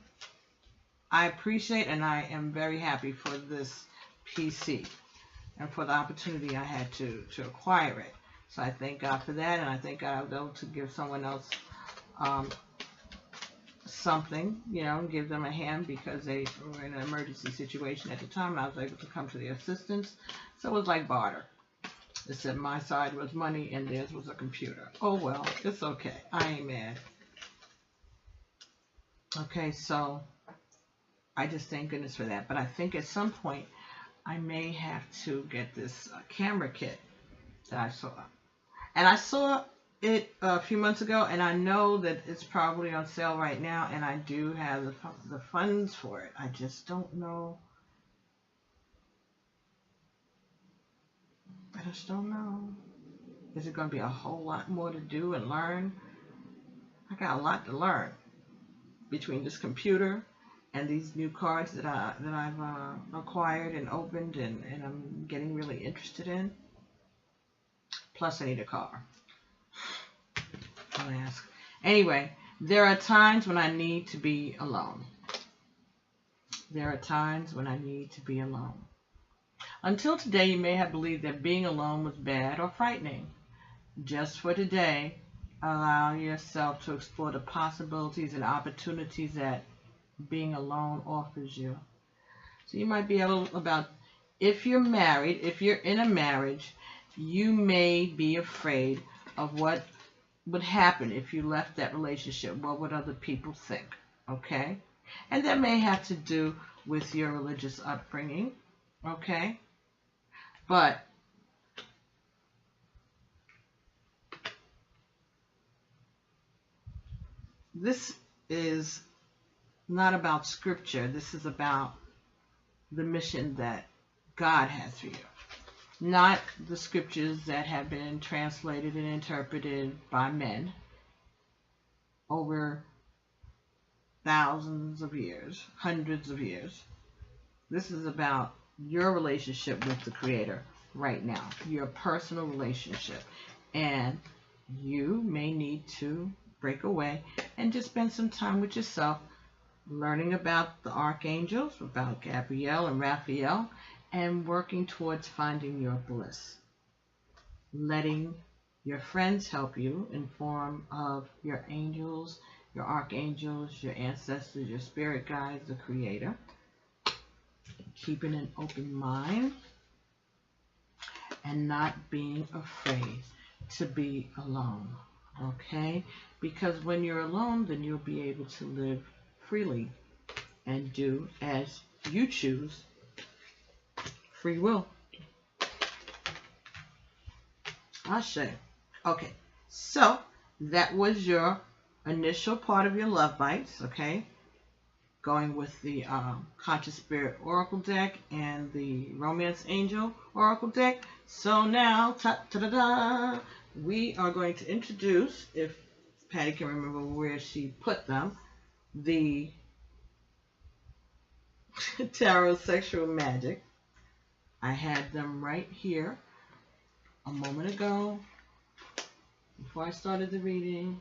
I appreciate and I am very happy for this PC. and for the opportunity I had to acquire it. So I thank God for that, and I thank God I was able to give someone else something, give them a hand, because they were in an emergency situation at the time, and I was able to come to their assistance. So it was like barter. Except my side was money and theirs was a computer. Oh well, it's okay. I ain't mad. Okay, so I just thank goodness for that. But I think at some point I may have to get this camera kit that I saw. And I saw it a few months ago, and I know that it's probably on sale right now, and I do have the funds for it. I just don't know. I just don't know. Is it going to be a whole lot more to do and learn? I got a lot to learn between this computer and these new cards that I've acquired and opened, and I'm getting really interested in. Plus, I need a car. Don't ask. Anyway, there are times when I need to be alone. There are times when I need to be alone. Until today, you may have believed that being alone was bad or frightening. Just for today, allow yourself to explore the possibilities and opportunities that being alone offers you. So you might be able about, if you're married, if you're in a marriage, you may be afraid of what would happen if you left that relationship. What would other people think? Okay? And that may have to do with your religious upbringing. Okay? But this is not about scripture. This is about the mission that God has for you. Not the scriptures that have been translated and interpreted by men over thousands of years, hundreds of years. This is about your relationship with the Creator right now, your personal relationship. And you may need to break away and just spend some time with yourself, learning about the archangels, about Gabriel and Raphael, and working towards finding your bliss. Letting your friends help you in form of your angels, your archangels, your ancestors, your spirit guides, the Creator. Keeping an open mind and not being afraid to be alone. Okay? Because when you're alone, then you'll be able to live freely and do as you choose. Free will. Ashe. Okay, so that was your initial part of your love bites, okay? Going with the Conscious Spirit Oracle deck and the Romance Angel Oracle deck. So now, ta-da-da, we are going to introduce, if Patty can remember where she put them, the Tarot Sexual Magic. I had them right here a moment ago before I started the reading.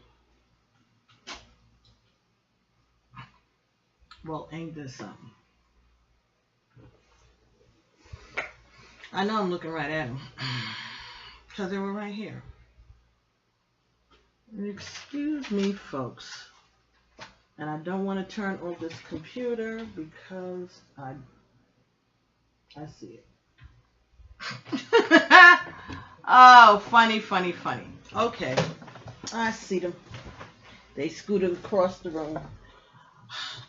Well, ain't this something? I know I'm looking right at them because they were right here. Excuse me, folks. And I don't want to turn on this computer because I see it. Oh, funny, funny, funny. Okay, I see them. They scooted across the room.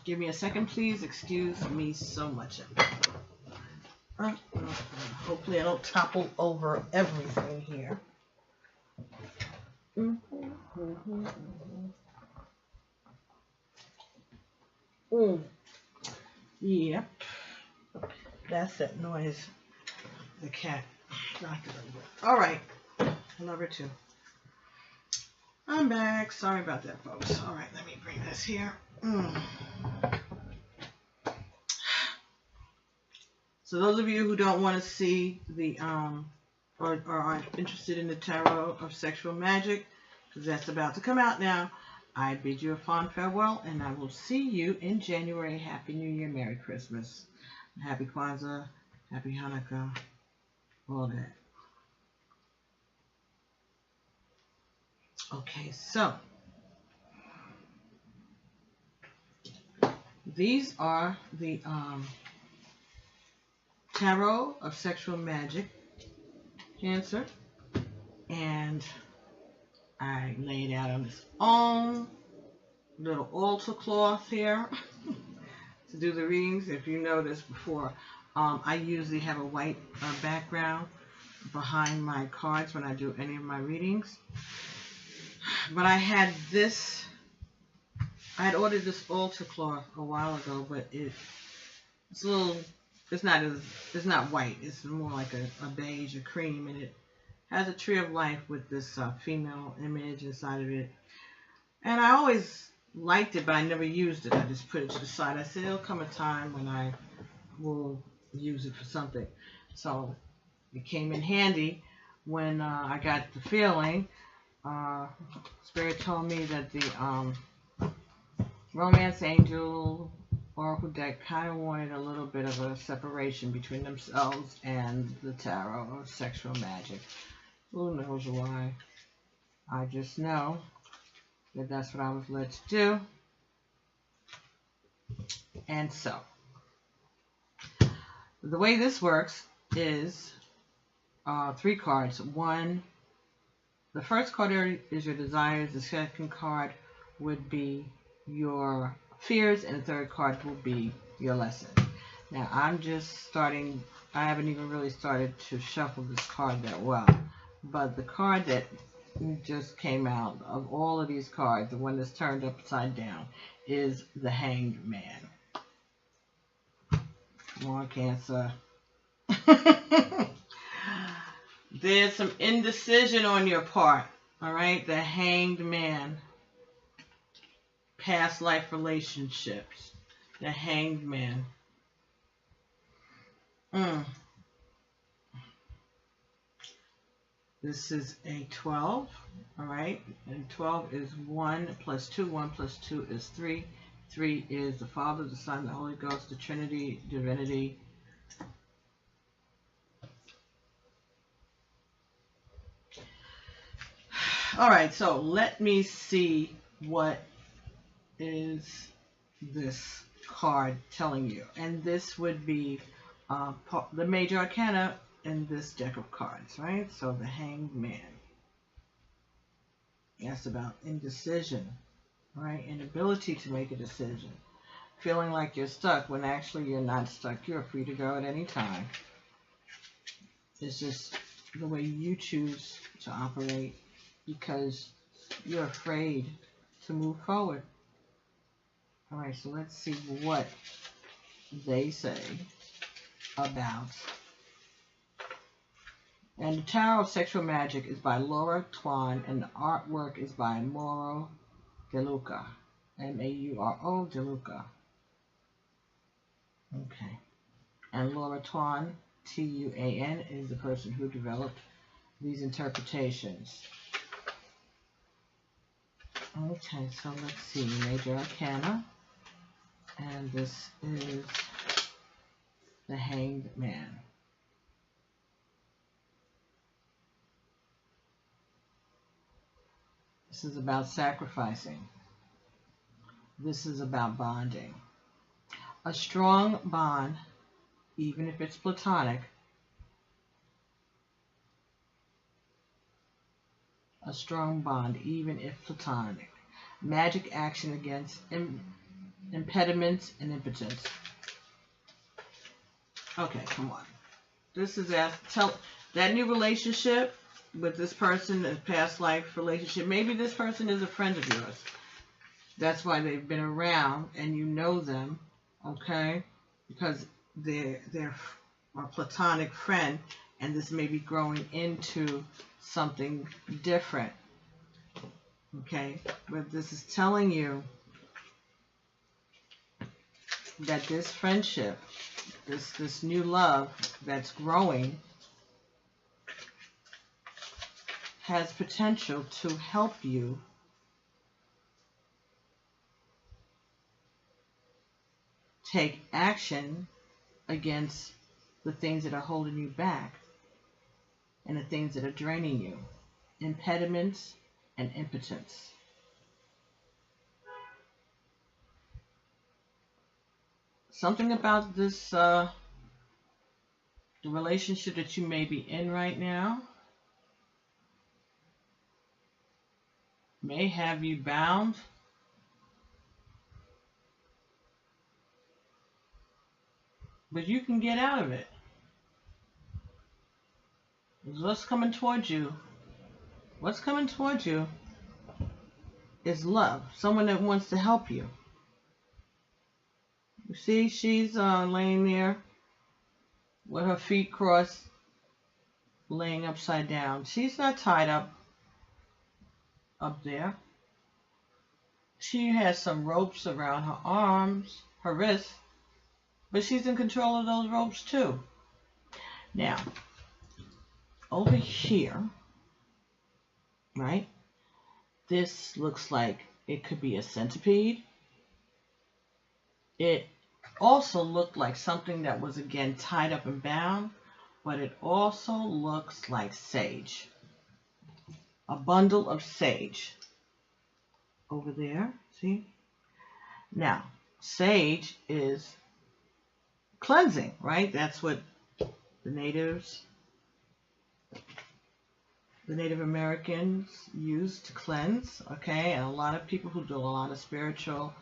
Give me a second, please. Excuse me so much. Hopefully I don't topple over everything here. Yep. That's that noise. The cat knocked it over. Alright. I love her too. I'm back. Sorry about that, folks. Alright, let me bring this here. So those of you who don't want to see the or aren't interested in the Tarot of Sexual Magic, because that's about to come out now, I bid you a fond farewell, and I will see you in January. Happy New Year, Merry Christmas, Happy Kwanzaa, Happy Hanukkah. all that. Okay, so these are the Tarot of Sexual Magic, Cancer, and I laid out on this own little altar cloth here to do the readings. If you noticed before, I usually have a white background behind my cards when I do any of my readings. But I had ordered this altar cloth a while ago, but it's a little, it's not white. It's more like a beige, a cream, and it has a tree of life with this female image inside of it. And I always liked it, but I never used it. I just put it to the side. I said there'll come a time when I will use it for something. So it came in handy when I got the feeling. Spirit told me that the Romance Angel Oracle deck kind of wanted a little bit of a separation between themselves and the Tarot of Sexual Magic. Who knows why? I just know that that's what I was led to do. And so, the way this works is 3 cards. The first card is your desires. The second card would be your fears, and the third card will be your lesson. Now, I'm just starting. I haven't even really started to shuffle this card that well. But the card that just came out of all of these cards, the one that's turned upside down, is the Hanged Man. Come on, Cancer. There's some indecision on your part, all right? The Hanged Man. Past life relationships. The Hanged Man. This is a 12, all right? And 12 is 1 plus 2. 1 plus 2 is 3. 3 is the Father, the Son, the Holy Ghost, the Trinity, divinity. All right, so let me see what is this card telling you. And this would be the major arcana in this deck of cards, right? So the Hanged Man. That's about indecision, right? Inability to make a decision. Feeling like you're stuck when actually you're not stuck. You're free to go at any time. It's just the way you choose to operate because you're afraid to move forward. All right, so let's see what they say about. And the Tarot of Sexual Magic is by Laura Twan, and the artwork is by Mauro De Luca. M-A-U-R-O De Luca. Okay. And Laura Twan, T-U-A-N, is the person who developed these interpretations. Okay, so let's see. Major Arcana. And this is the Hanged Man. This is about sacrificing. This is about bonding. A strong bond, even if it's platonic. A strong bond, even if platonic. Magic action against impediments and impotence. Okay, come on. This is that new relationship with this person, a past life relationship. Maybe this person is a friend of yours. That's why they've been around and you know them, okay? Because they're a platonic friend, and this may be growing into something different, okay? But this is telling you that this friendship, this new love that's growing, has potential to help you take action against the things that are holding you back and the things that are draining you, impediments and impotence. Something about this, the relationship that you may be in right now may have you bound, but you can get out of it. What's coming towards you? What's coming towards you is love. Someone that wants to help you. You see, she's laying there with her feet crossed, laying upside down. She's not tied up there. She has some ropes around her arms, her wrists, but she's in control of those ropes too. Now, over here, right, this looks like it could be a centipede. It also looked like something that was, again, tied up and bound, but it also looks like sage. A bundle of sage over there, see? Now, sage is cleansing, right? That's what the Native Americans used to cleanse, okay? And a lot of people who do a lot of spiritual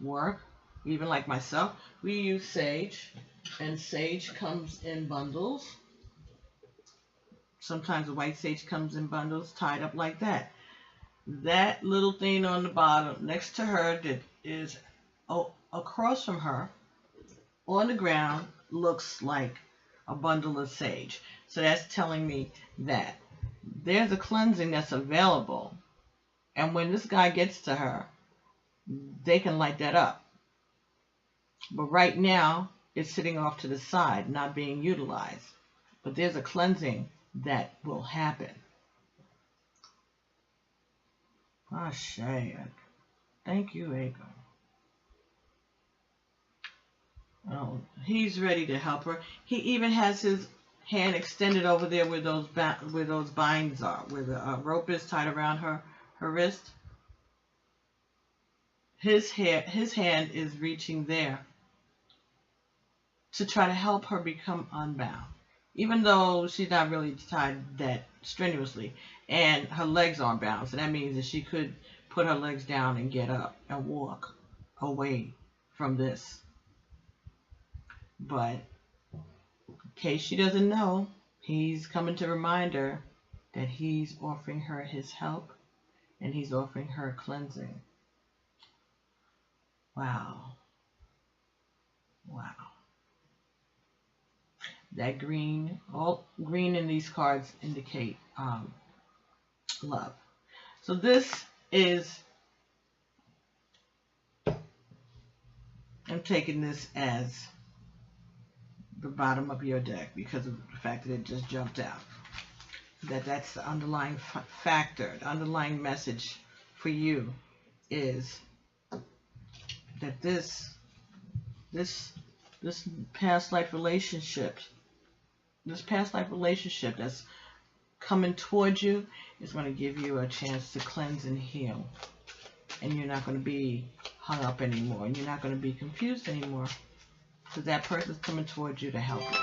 work, even like myself, we use sage, and sage comes in bundles. Sometimes the white sage comes in bundles tied up like that. That little thing on the bottom next to her that is across from her on the ground looks like a bundle of sage. So that's telling me that there's a cleansing that's available. And when this guy gets to her, they can light that up. But right now, it's sitting off to the side, not being utilized. But there's a cleansing that will happen. Ashe. Thank you, Ego. Oh, he's ready to help her. He even has his hand extended over there where those binds are, where the rope is tied around her wrist. His hand is reaching there to try to help her become unbound, even though she's not really tied that strenuously, and her legs aren't bound. So that means that she could put her legs down and get up and walk away from this. But in case she doesn't know, he's coming to remind her that he's offering her his help and he's offering her cleansing. Wow. Wow. That green, all green in these cards indicate love. So this is, I'm taking this as the bottom of your deck because of the fact that it just jumped out. That's the underlying factor. The underlying message for you is that this past life relationship that's coming towards you is going to give you a chance to cleanse and heal. And you're not going to be hung up anymore. And you're not going to be confused anymore. Because that person's coming towards you to help you.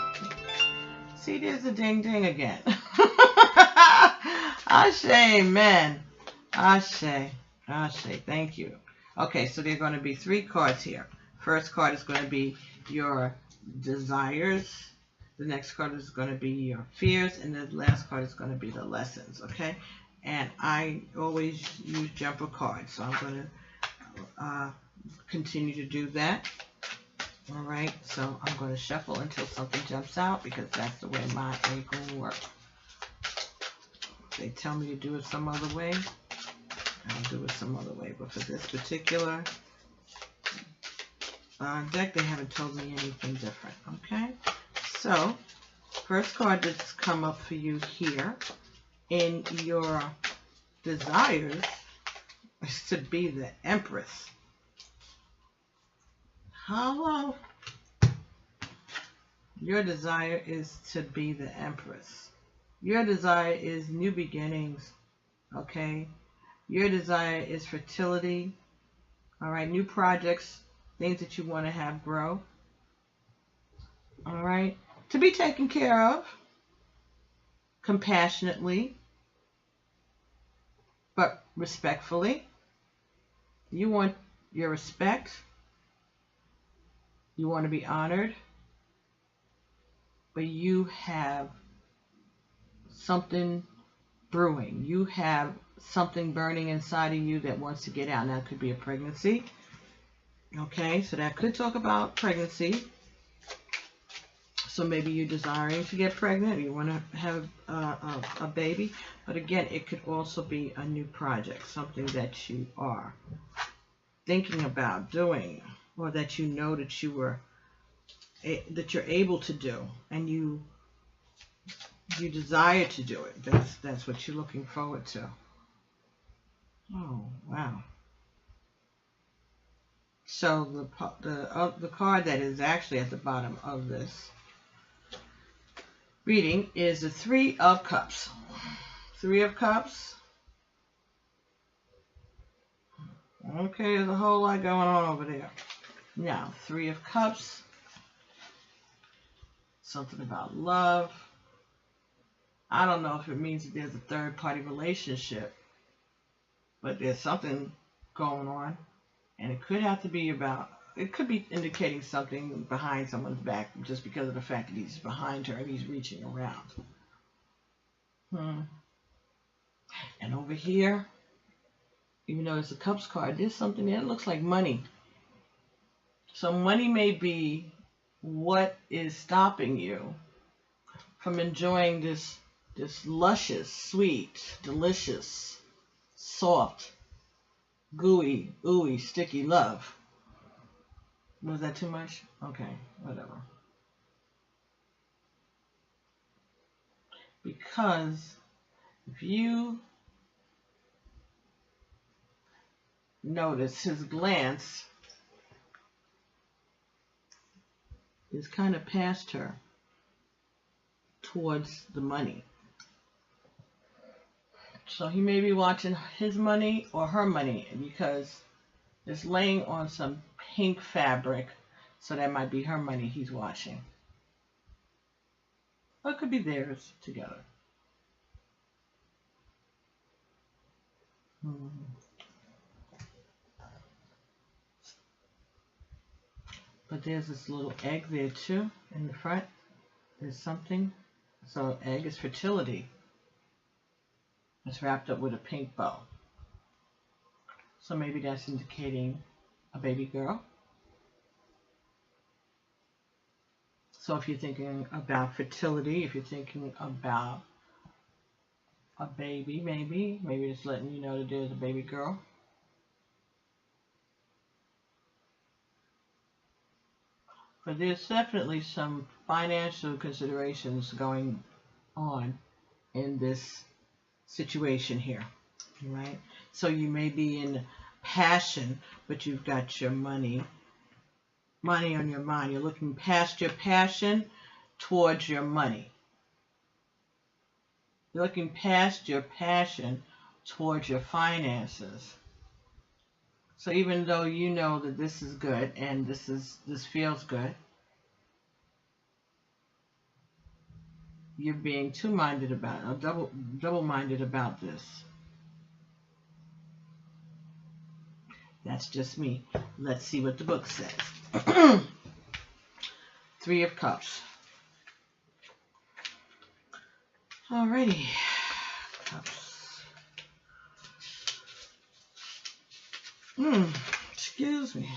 See, there's a ding ding again. Ashe, man. Ashe. Ashe. Thank you. Okay, so there are going to be 3 cards here. First card is going to be your desires. The next card is going to be your fears. And the last card is going to be the lessons, okay? And I always use jumper cards, so I'm going to continue to do that. All right, so I'm going to shuffle until something jumps out because that's the way my Ego works. If they tell me to do it some other way, I'll do it some other way. But for this particular deck, they haven't told me anything different, okay? So, first card that's come up for you here in your desires is to be the Empress. Hello. Your desire is to be the Empress. Your desire is new beginnings, okay? Your desire is fertility, all right? New projects, things that you want to have grow, all right? To be taken care of compassionately, but respectfully. You want your respect. You want to be honored. But you have something brewing. You have something burning inside of you that wants to get out. Now, it could be a pregnancy. Okay, so that could talk about pregnancy. So maybe you're desiring to get pregnant, or you want to have a baby. But again, it could also be a new project, something that you are thinking about doing, or that you know that you're able to do, and you desire to do it. That's what you're looking forward to. Oh, wow. So the card that is actually at the bottom of this reading is the Three of Cups. Three of Cups. Okay, there's a whole lot going on over there. Now, Three of Cups. Something about love. I don't know if it means that there's a third-party relationship, but there's something going on, and it could have to be about, it could be indicating something behind someone's back just because of the fact that he's behind her and he's reaching around. And over here, even though it's a Cups card, there's something there that looks like money. So money may be what is stopping you from enjoying this luscious, sweet, delicious, soft, gooey, ooey, sticky love. Was that too much? Okay, whatever. Because if you notice, his glance is kind of past her towards the money. So he may be watching his money or her money, because it's laying on some pink fabric, so that might be her money he's watching. Or it could be theirs together. But there's this little egg there too in the front. There's something. So egg is fertility. It's wrapped up with a pink bow. So maybe that's indicating a baby girl. So if you're thinking about fertility, if you're thinking about a baby, maybe it's letting you know that there's a baby girl. But there's definitely some financial considerations going on in this situation here, right? So you may be in passion, but you've got your money on your mind. You're looking past your passion towards your money. You're looking past your passion towards your finances. So even though you know that this is good and this feels good, you're being two-minded about it, or double-minded about this. That's just me. Let's see what the book says. Three of Cups. Alrighty. Cups. Excuse me.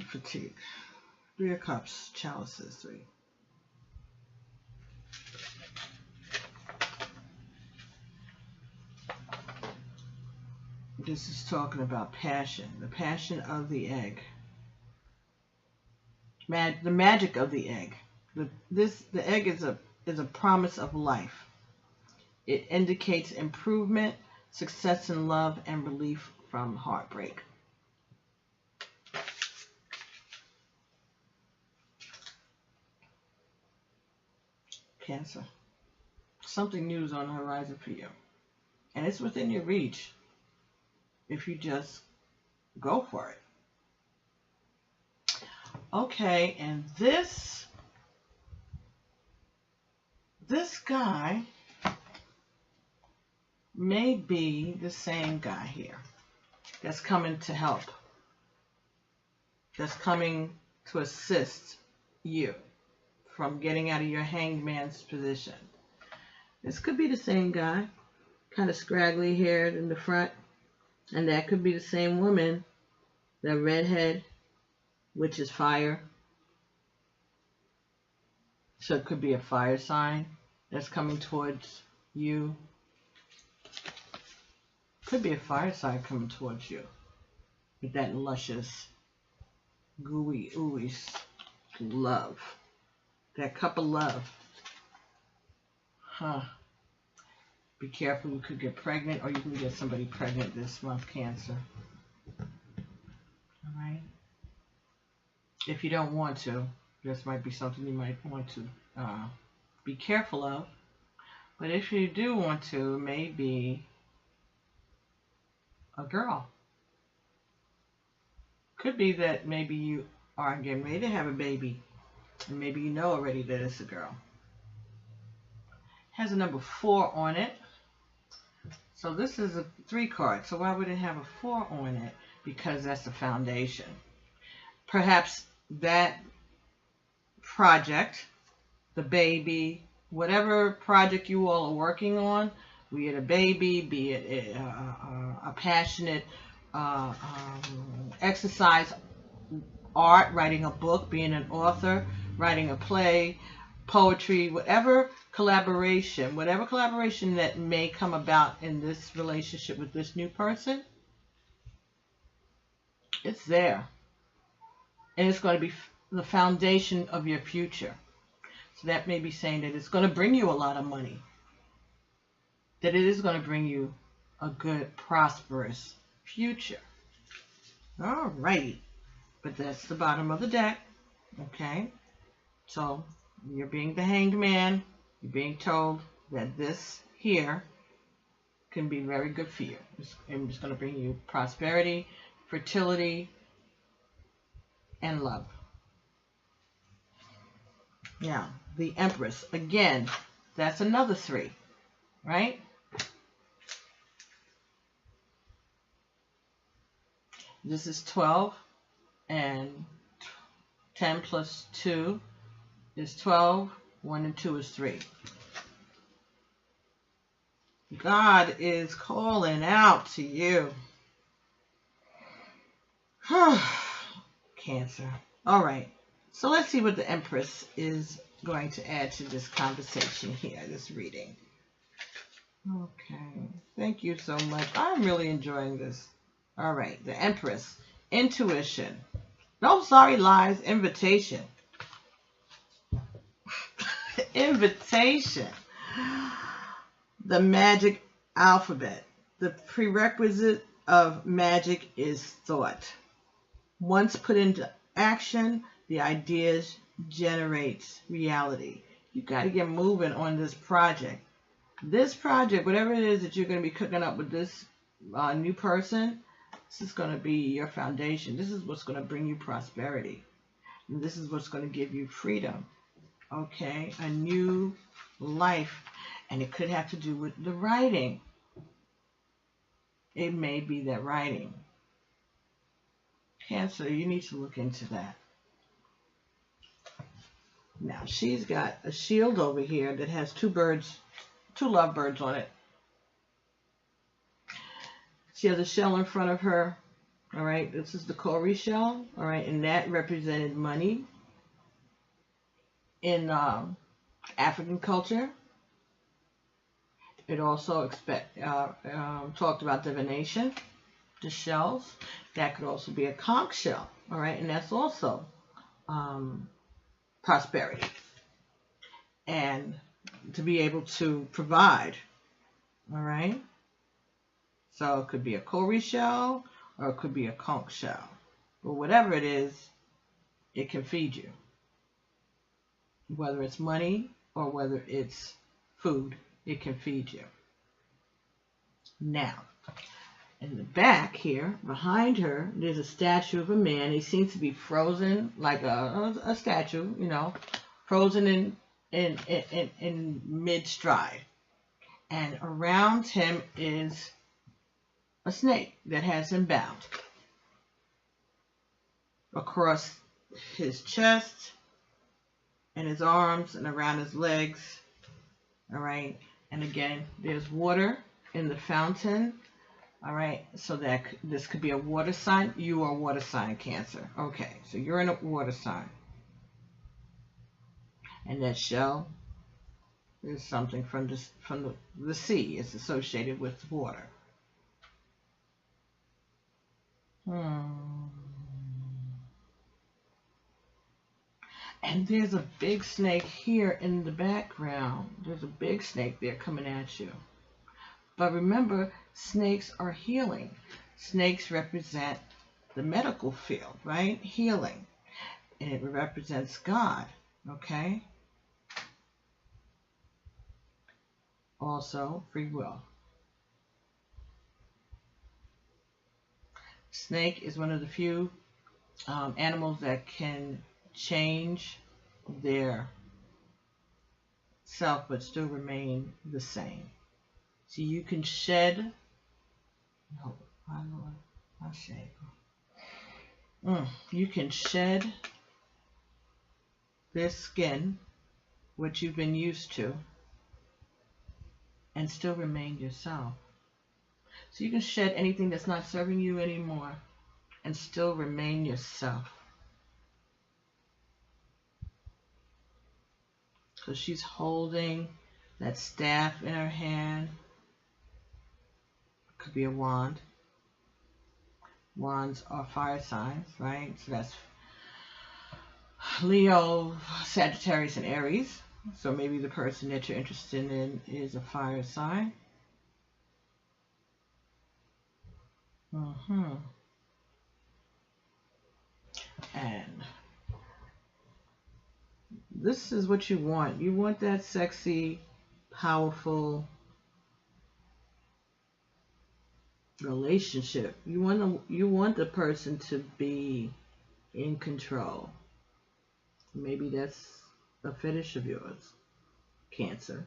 Fatigue. Three of Cups. Chalices. 3. This is talking about passion. The passion of the egg. The magic of the egg. The egg is a promise of life. It indicates improvement, success in love, and relief from heartbreak. Cancer. something new is on the horizon for you. And it's within your reach if you just go for it. Okay, and this guy may be the same guy here that's coming to help, that's coming to assist you from getting out of your hanged man's position. This could be the same guy, kind of scraggly haired in the front, and that could be the same woman, the redhead, which is fire. So it could be a fire sign that's coming towards you. Could be a fire sign coming towards you with that luscious, gooey, ooey love. That cup of love. Huh. Be careful, you could get pregnant, or you can get somebody pregnant this month, Cancer. Alright? If you don't want to, this might be something you might want to be careful of. But if you do want to, maybe a girl. Could be that maybe you are getting ready to have a baby, and maybe you know already that it's a girl. Has a number 4 on it. So this is a 3 card. So why would it have a 4 on it? Because that's the foundation. Perhaps that project, the baby, whatever project you all are working on, be it a baby, be it a passionate exercise, art, writing a book, being an author, writing a play, poetry, whatever collaboration that may come about in this relationship with this new person, it's there. And it's going to be the foundation of your future. So that may be saying that it's going to bring you a lot of money. That it is going to bring you a good, prosperous future. All right. But that's the bottom of the deck. Okay. So you're being the hanged man. You're being told that this here can be very good for you. It's going to bring you prosperity, fertility, and love. Now, the Empress. Again, that's another 3, right? This is 12, and 10 plus 2 is 12. 1 and 2 is 3. God is calling out to you. Cancer. All right. So let's see what the Empress is going to add to this conversation here, this reading. Okay. Thank you so much. I'm really enjoying this. All right. The Empress. Intuition. No sorry lies. Invitation. Invitation. The magic alphabet. The prerequisite of magic is thought. Once put into action, the ideas generates reality. You got to get moving on this project. This project, whatever it is that you're going to be cooking up with this new person, this is going to be your foundation. This is what's going to bring you prosperity. And this is what's going to give you freedom. Okay, a new life. And it could have to do with the writing. It may be that writing. Cancer, you need to look into that. Now, she's got a shield over here that has 2 birds, 2 lovebirds on it. She has a shell in front of her. All right, this is the cowrie shell. All right, and that represented money in African culture. It also talked about divination, the shells. That could also be a conch shell, all right, and that's also prosperity and to be able to provide, all right. So it could be a cowrie shell or it could be a conch shell, but whatever it is, it can feed you, whether it's money or whether it's food. it can feed you. Now, in the back here, behind her, there's a statue of a man. He seems to be frozen, like a statue, you know, frozen in mid-stride. And around him is a snake that has him bound across his chest and his arms and around his legs. All right. And again, there's water in the fountain. All right. So that this could be a water sign. You are a water sign, Cancer. Okay. So you're in a water sign. And that shell is something from the sea. It's associated with water. And there's a big snake here in the background. There's a big snake there coming at you. But remember, snakes are healing. Snakes represent the medical field, right? Healing. And it represents God, okay? Also, free will. Snake is one of the few animals that can change their self but still remain the same. So you can shed, you can shed this skin, which you've been used to, and still remain yourself. So you can shed anything that's not serving you anymore and still remain yourself. So she's holding that staff in her hand. Could be a wand. Wands are fire signs, right? So that's Leo, Sagittarius, and Aries. So maybe the person that you're interested in is a fire sign. And this is what you want. You want that sexy, powerful relationship. You want the person to be in control. Maybe that's a fetish of yours, Cancer.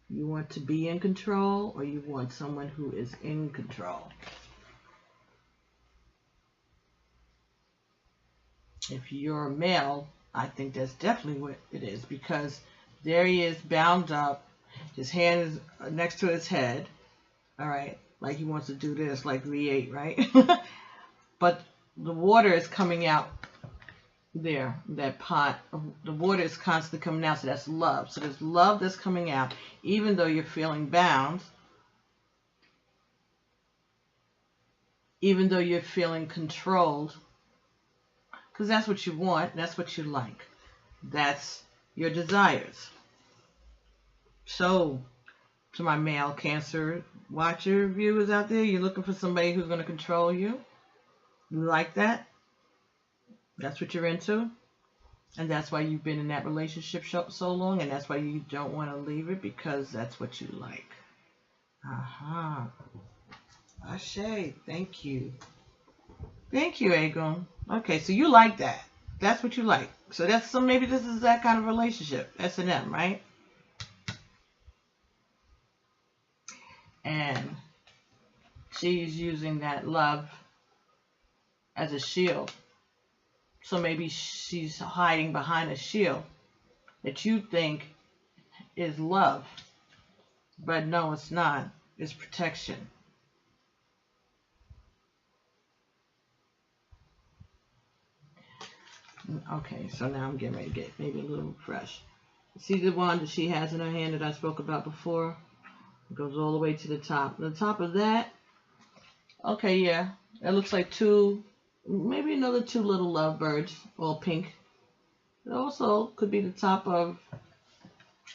You want to be in control, or you want someone who is in control. If you're a male, I think that's definitely what it is, because there he is bound up. His hand is next to his head. All right. Like he wants to do this, like V8, right? But the water is coming out there, that pot. The water is constantly coming out, so that's love. So there's love that's coming out, even though you're feeling bound, even though you're feeling controlled. Because that's what you want, that's what you like. That's your desires. So, to my male Cancer watcher viewers out there, you're looking for somebody who's going to control you. You like that? That's what you're into? And that's why you've been in that relationship so long, and that's why you don't want to leave it, because that's what you like. Ashe, thank you. Thank you, Aegon. Okay, so you like that. That's what you like. So maybe this is that kind of relationship. S&M, right? And she's using that love as a shield. So maybe she's hiding behind a shield that you think is love. But no, it's not. It's protection. Okay, so now I'm getting ready to get maybe a little fresh. See the wand that she has in her hand that I spoke about before? It goes all the way to the top. The top of that, okay, yeah, that looks like maybe another two little lovebirds, all pink. It also could be the top of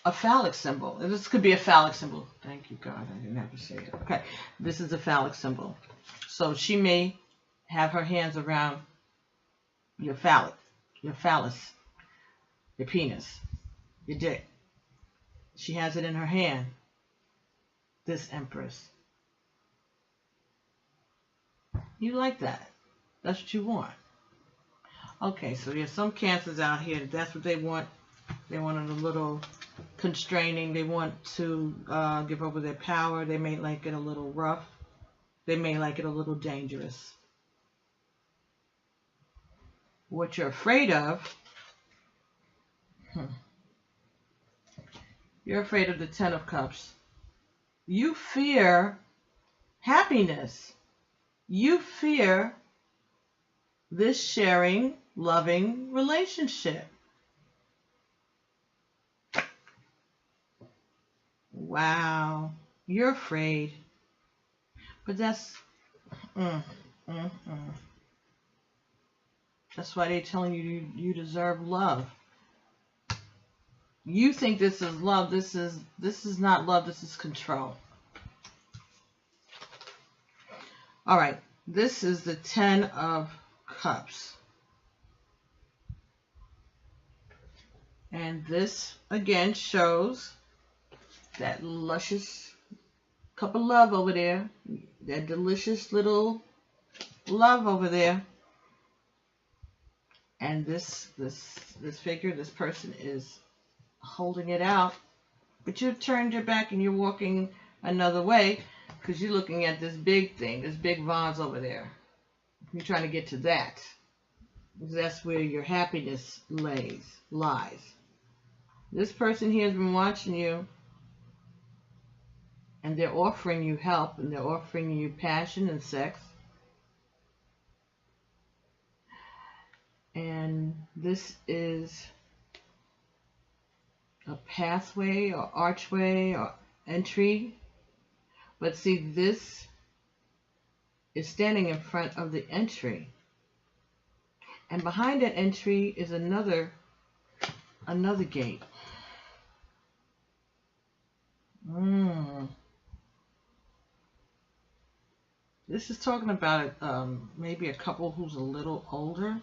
a phallic symbol. This could be a phallic symbol. Thank you, God. I didn't have to say it. Okay, this is a phallic symbol. So she may have her hands around your phallus, your penis, your dick. She has it in her hand. this Empress. You like that. That's what you want. Okay, so there's some Cancers out here. That's what they want. They want it a little constraining. They want to give over their power. They may like it a little rough. They may like it a little dangerous. What you're afraid of, you're afraid of the Ten of Cups. You fear happiness. You fear this sharing, loving relationship. Wow, you're afraid. But that's, that's why they're telling you you deserve love. You think this is love. This is not love. This is control. All right, this is the Ten of Cups. And this, again, shows that luscious cup of love over there. That delicious little love over there. And this figure, this person is holding it out. But you've turned your back and you're walking another way because you're looking at this big thing, this big vase over there. You're trying to get to that. That's where your happiness lies. This person here has been watching you, and they're offering you help, and they're offering you passion and sex. And this is a pathway or archway or entry. But see, this is standing in front of the entry. And behind that entry is another gate. This is talking about maybe a couple who's a little older.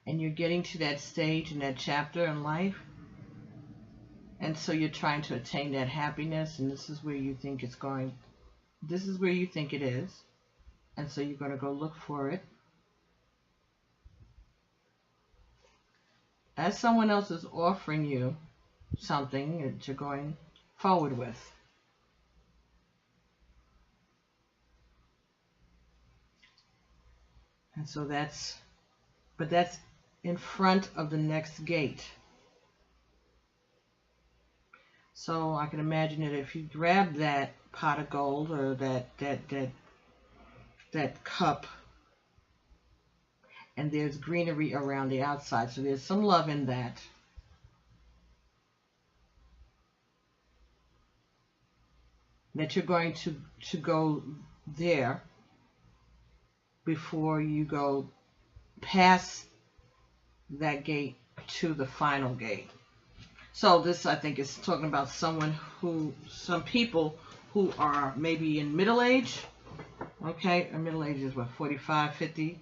And you're getting to that stage in that chapter in life. And so you're trying to attain that happiness. And this is where you think it's going. This is where you think it is. And so you're going to go look for it. As someone else is offering you something that you're going forward with. And so that's in front of the next gate. So I can imagine that if you grab that pot of gold or that cup, and there's greenery around the outside, so there's some love in that. That you're going to go there before you go past that gate to the final gate. So this, I think, is talking about some people who are maybe in middle age. Okay, and middle age is what, 45, 50,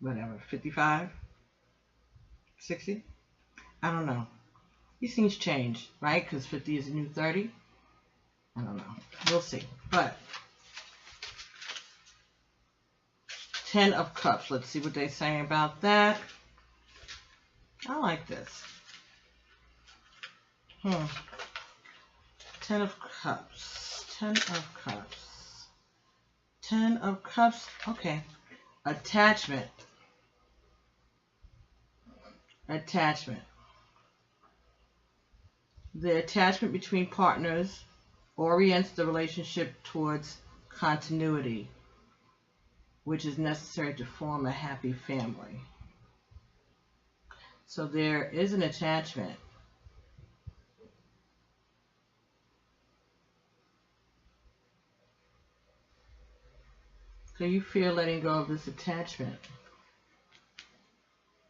whatever, 55, 60? I don't know. These things change, right? Because 50 is a new 30. I don't know. We'll see. But Ten of Cups. Let's see what they're saying about that. I like this. Ten of Cups. Ten of Cups. Ten of Cups. Okay. Attachment. Attachment. The attachment between partners orients the relationship towards continuity, which is necessary to form a happy family. So there is an attachment. So you fear letting go of this attachment.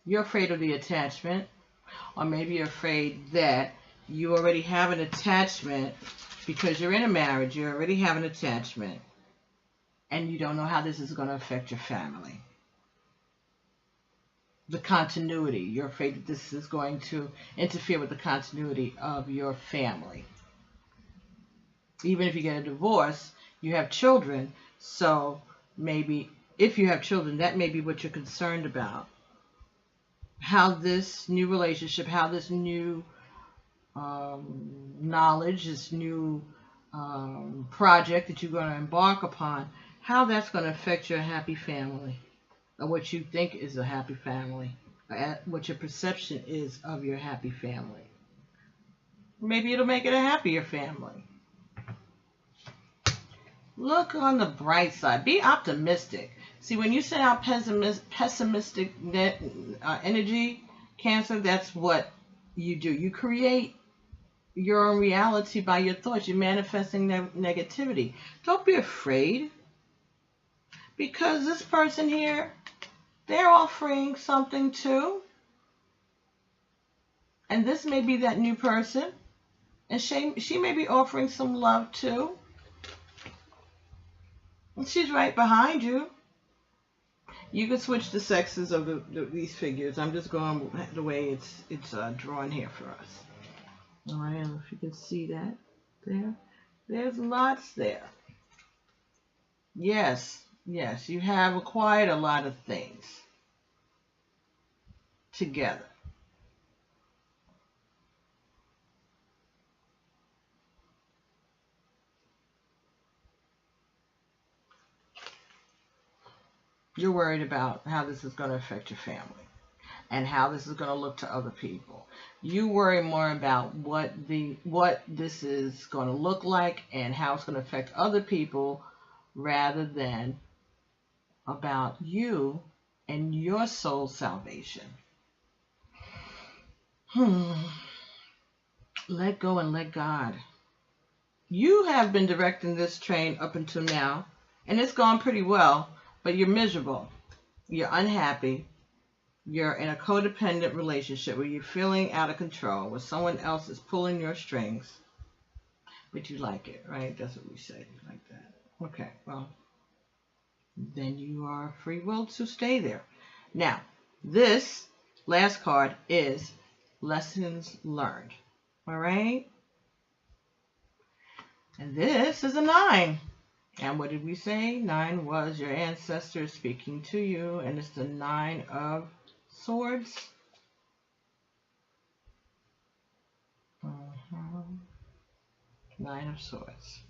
You're afraid of the attachment, or maybe you're afraid that you already have an attachment because you're in a marriage, you already have an attachment, and you don't know how this is going to affect your family. The continuity. You're afraid that this is going to interfere with the continuity of your family. Even if you get a divorce, you have children. So maybe if you have children, that may be what you're concerned about. How this new relationship, how this new knowledge, this new project that you're going to embark upon, how that's going to affect your happy family, or what you think is a happy family, what your perception is of your happy family. Maybe it'll make it a happier family. Look on the bright side. Be optimistic. See, when you send out pessimistic energy, Cancer, that's what you do. You create your own reality by your thoughts. You're manifesting negativity. Don't be afraid, because this person here, they're offering something too. And this may be that new person. And she may be offering some love too. And she's right behind you. You can switch the sexes of these figures. I'm just going the way it's drawn here for us. All right, I don't know if you can see that there. There's lots there. Yes, you have acquired a lot of things together. You're worried about how this is going to affect your family and how this is going to look to other people. You worry more about what this is going to look like and how it's going to affect other people, rather than about you and your soul salvation. Let go and let God. You have been directing this train up until now, and it's gone pretty well, but you're miserable. You're unhappy. You're in a codependent relationship where you're feeling out of control, where someone else is pulling your strings, but you like it, right? That's what we say, you like that. Okay, well, then you are free will to stay there. Now, this last card is lessons learned, all right? And this is a 9. And what did we say? 9 was your ancestors speaking to you, and it's the 9 of Swords. 9 of Swords.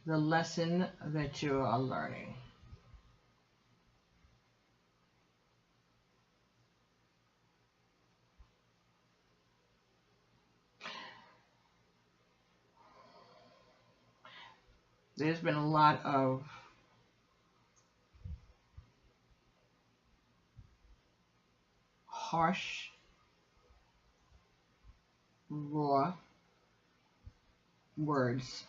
The lesson that you are learning. There's been a lot of harsh, raw words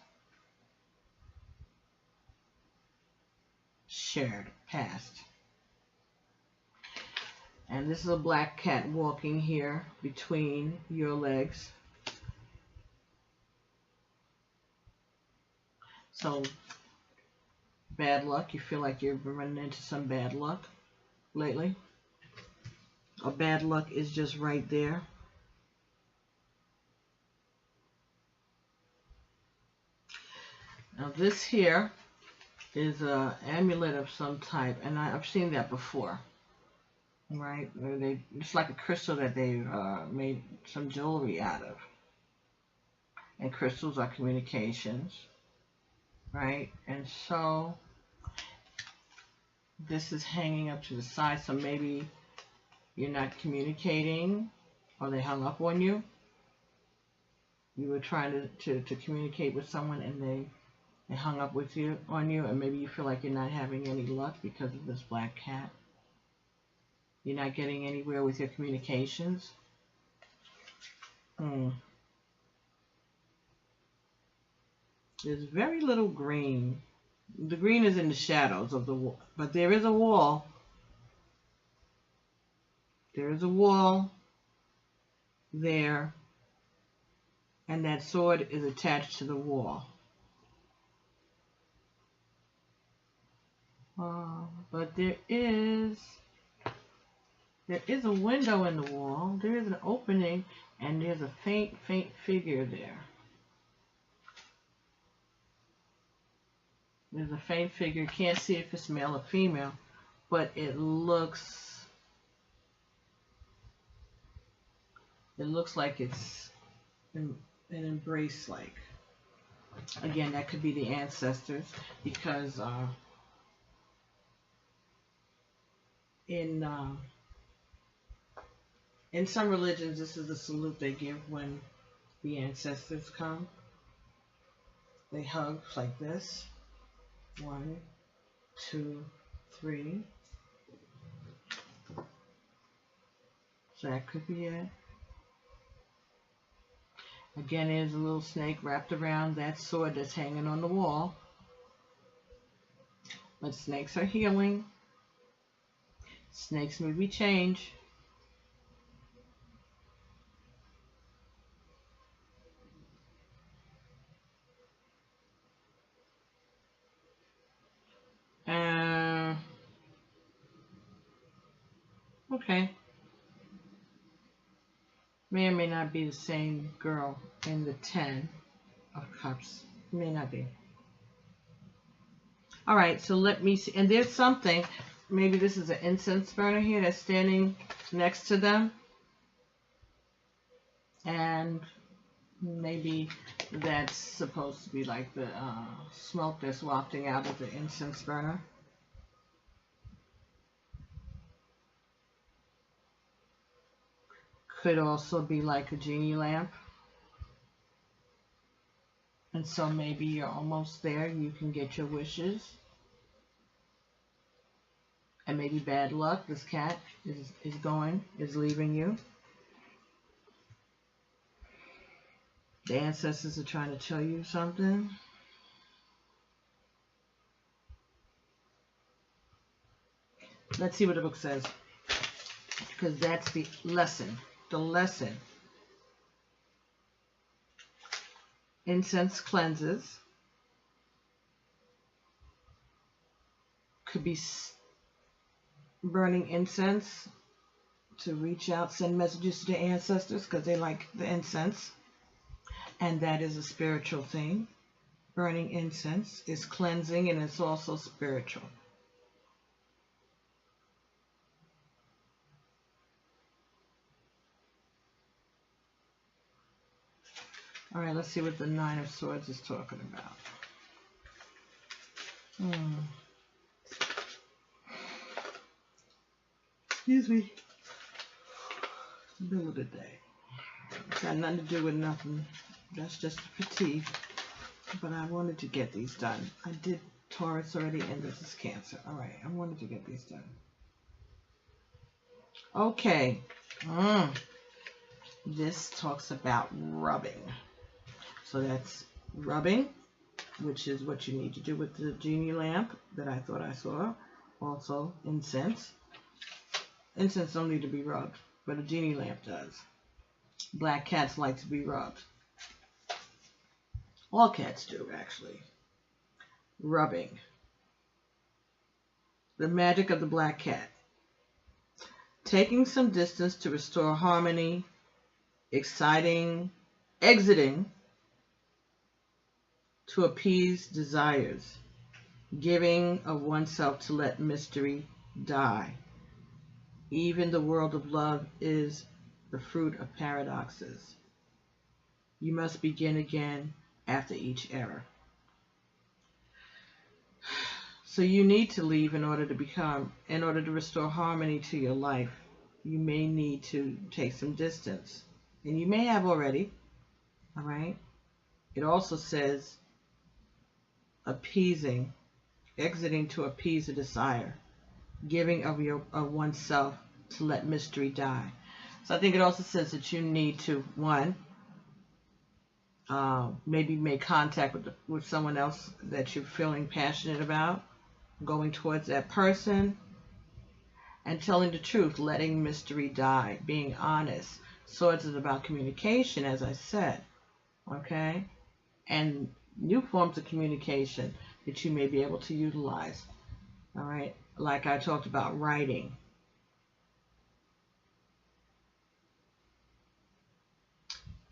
shared, past. And this is a black cat walking here between your legs. So, bad luck. You feel like you've been running into some bad luck lately. Or bad luck is just right there. Now this here is an amulet of some type, and I've seen that before. Right? It's like a crystal that they made some jewelry out of. And crystals are communications. Right? And so this is hanging up to the side, so maybe you're not communicating, or they hung up on you. You were trying to communicate with someone, and they hung up on you, and maybe you feel like you're not having any luck because of this black cat. You're not getting anywhere with your communications. There's very little green. The green is in the shadows of the wall, but there is a wall. There is a wall there, and that sword is attached to the wall. But there is There is a window in the wall. There is an opening, and there's a faint figure there. There's a faint figure. You can't see if it's male or female, but it looks like it's an embrace, like. Again, that could be the ancestors, because in some religions, this is the salute they give when the ancestors come. They hug like this. 1, 2, 3. So that could be it. Again, there's a little snake wrapped around that sword that's hanging on the wall. But snakes are healing. Snakes maybe change. Okay. May or may not be the same girl in the 10 of Cups. May not be. All right, so let me see. And there's something. Maybe this is an incense burner here that's standing next to them. And maybe that's supposed to be like the smoke that's wafting out of the incense burner. Could also be like a genie lamp. And so maybe you're almost there. You can get your wishes. And maybe bad luck. This cat is leaving you. The ancestors are trying to tell you something. Let's see what the book says. Because that's the lesson. The lesson. Incense cleanses. Could be burning incense to reach out, send messages to the ancestors because they like the incense. And that is a spiritual thing. Burning incense is cleansing, and it's also spiritual. All right, let's see what the 9 of Swords is talking about. Excuse me. It's the middle of the day. It's got nothing to do with nothing. That's just fatigue. But I wanted to get these done. I did Taurus already, and this is Cancer. All right, I wanted to get these done. Okay. This talks about rubbing. So that's rubbing, which is what you need to do with the genie lamp that I thought I saw. Also, incense. Incense don't need to be rubbed, but a genie lamp does. Black cats like to be rubbed. All cats do, actually. Rubbing. The magic of the black cat. Taking some distance to restore harmony, exiting, exiting to appease desires, giving of oneself to let mystery die. Even the world of love is the fruit of paradoxes. You must begin again after each error. So you need to leave in order to restore harmony to your life. You may need to take some distance. And you may have already. All right. It also says appeasing, exiting to appease a desire, giving of oneself to let mystery die. So I think it also says that you need to, one, maybe make contact with someone else that you're feeling passionate about, going towards that person, and telling the truth, letting mystery die, being honest. Swords is about communication, as I said, okay? And new forms of communication that you may be able to utilize, all right? Like I talked about writing,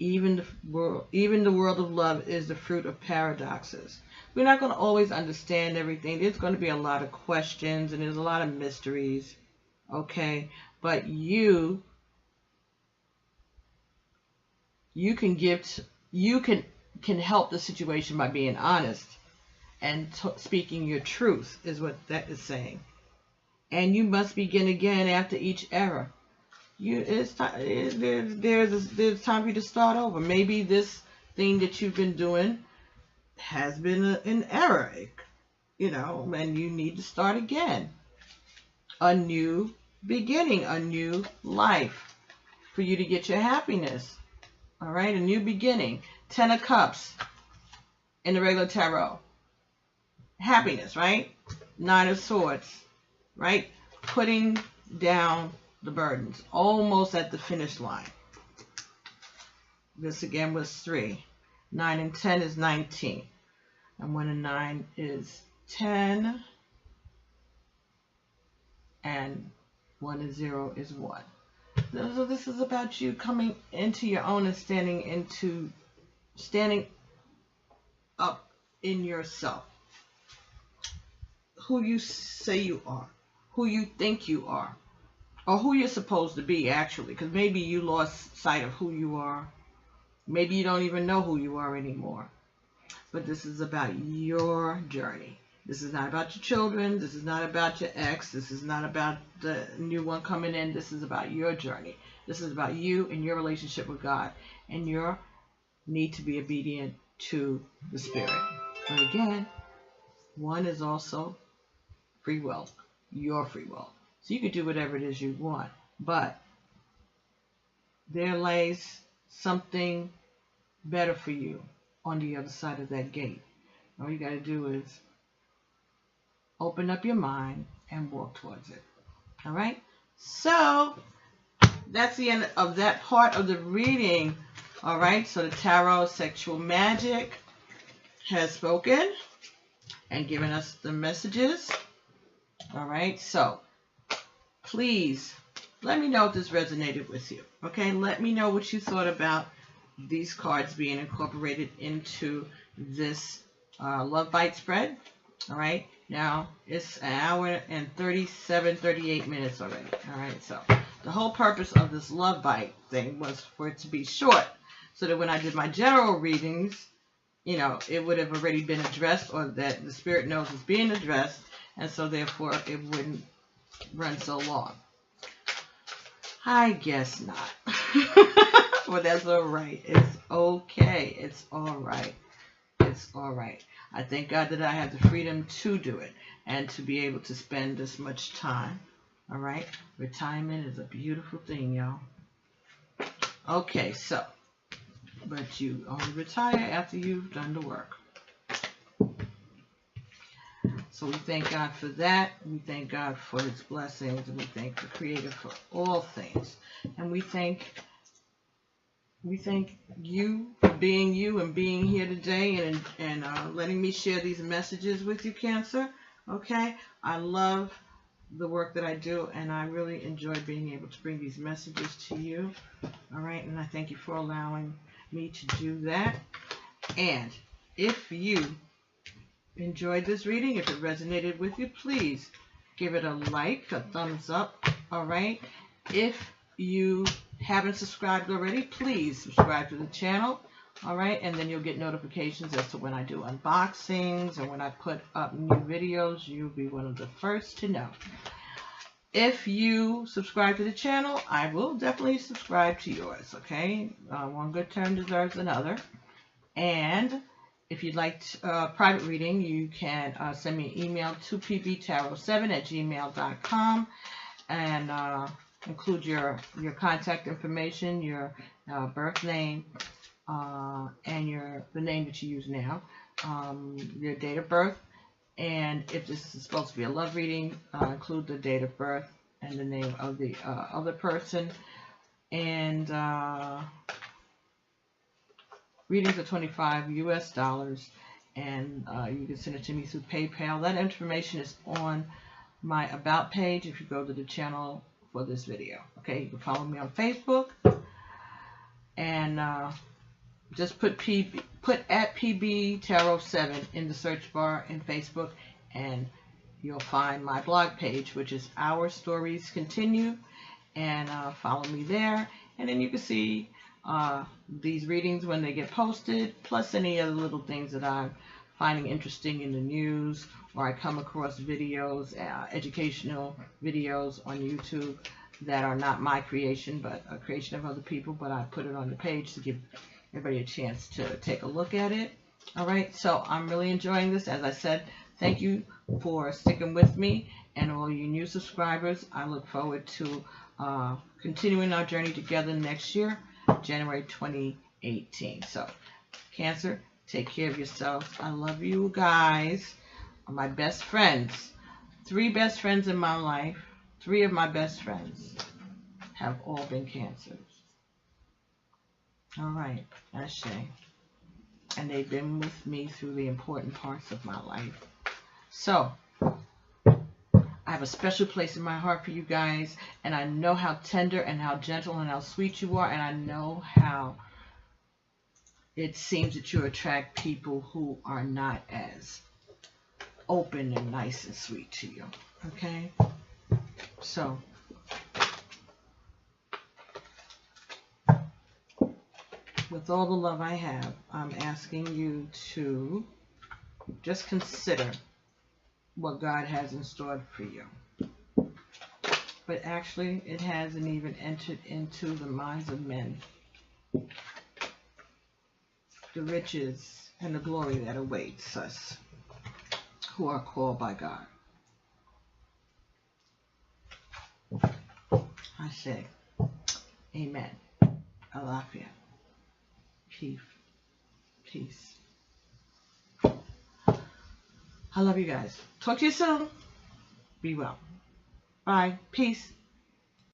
Even the world of love is the fruit of paradoxes. We're not going to always understand everything. There's going to be a lot of questions and there's a lot of mysteries. Okay, but you can help the situation by being honest and speaking your truth, is what that is saying. And you must begin again after each error. There's time for you to start over. Maybe this thing that you've been doing has been an error, and you need to start again. A new beginning, a new life for you to get your happiness. All right, a new beginning. 10 of Cups in the regular tarot. Happiness, right? 9 of Swords, right? Putting down the burdens, almost at the finish line. This again was 3. 9 and 10 is 19. And 1 and 9 is 10. And 1 and 0 is 1. So this is about you coming into your own and standing up in yourself. Who you say you are, who you think you are, or who you're supposed to be, actually, because maybe you lost sight of who you are. Maybe you don't even know who you are anymore. But this is about your journey. This is not about your children. This is not about your ex. This is not about the new one coming in. This is about your journey. This is about you and your relationship with God and your need to be obedient to the Spirit. But again, 1 is also free will, your free will. So you can do whatever it is you want. But there lays something better for you on the other side of that gate. All you got to do is open up your mind and walk towards it. All right? So that's the end of that part of the reading. All right? So the Tarot Sexual Magic has spoken and given us the messages. All right? So please let me know if this resonated with you. Okay? Let me know what you thought about these cards being incorporated into this Love Bite spread. All right? Now, it's an hour and 38 minutes already. All right, so the whole purpose of this Love Bite thing was for it to be short, so that when I did my general readings, it would have already been addressed, or that the Spirit knows it's being addressed, and so therefore it wouldn't run so long. I guess not. Well, that's all right. It's okay. It's all right. It's all right. I thank God that I have the freedom to do it and to be able to spend this much time. All right? Retirement is a beautiful thing, y'all. Okay, so, but you only retire after you've done the work. So we thank God for that. We thank God for His blessings, and we thank the Creator for all things. And we thank you for being you and being here today and letting me share these messages with you, Cancer. Okay? I love the work that I do, and I really enjoy being able to bring these messages to you. All right? And I thank you for allowing me to do that. And if you enjoyed this reading, if it resonated with you, please give it a like, a thumbs up. All right? If you haven't subscribed already, please subscribe to the channel. All right, and then you'll get notifications as to when I do unboxings or when I put up new videos. You'll be one of the first to know. If you subscribe to the channel, I will definitely subscribe to yours. Okay, one good turn deserves another. And if you'd like private reading, you can send me an email to pbtarot7@gmail.com and include your contact information, your birth name, and the name that you use now, your date of birth, and if this is supposed to be a love reading, include the date of birth and the name of the other person. And readings are $25 US, and you can send it to me through PayPal. That information is on my About page if you go to the channel for this video. Okay, you can follow me on Facebook, and just put at PB Tarot 7 in the search bar in Facebook, and you'll find my blog page, which is Our Stories Continue, and follow me there. And then you can see these readings when they get posted, plus any other little things that I'm finding interesting in the news, or I come across videos, educational videos on YouTube that are not my creation, but a creation of other people, but I put it on the page to give everybody a chance to take a look at it. All right, so I'm really enjoying this. As I said, thank you for sticking with me, and all you new subscribers. I look forward to continuing our journey together next year, January 2018. So, Cancer, take care of yourselves. I love you guys. My best friends. 3 best friends in my life. 3 of my best friends have all been Cancers. All right, Ashe. And they've been with me through the important parts of my life. So, I have a special place in my heart for you guys, and I know how tender and how gentle and how sweet you are, and I know how it seems that you attract people who are not as open and nice and sweet to you. Okay? So, with all the love I have, I'm asking you to just consider what God has in store for you. But actually, it hasn't even entered into the minds of men. The riches and the glory that awaits us who are called by God. I say, amen. Alafia. Peace. I love you guys. Talk to you soon. Be well. Bye. Peace.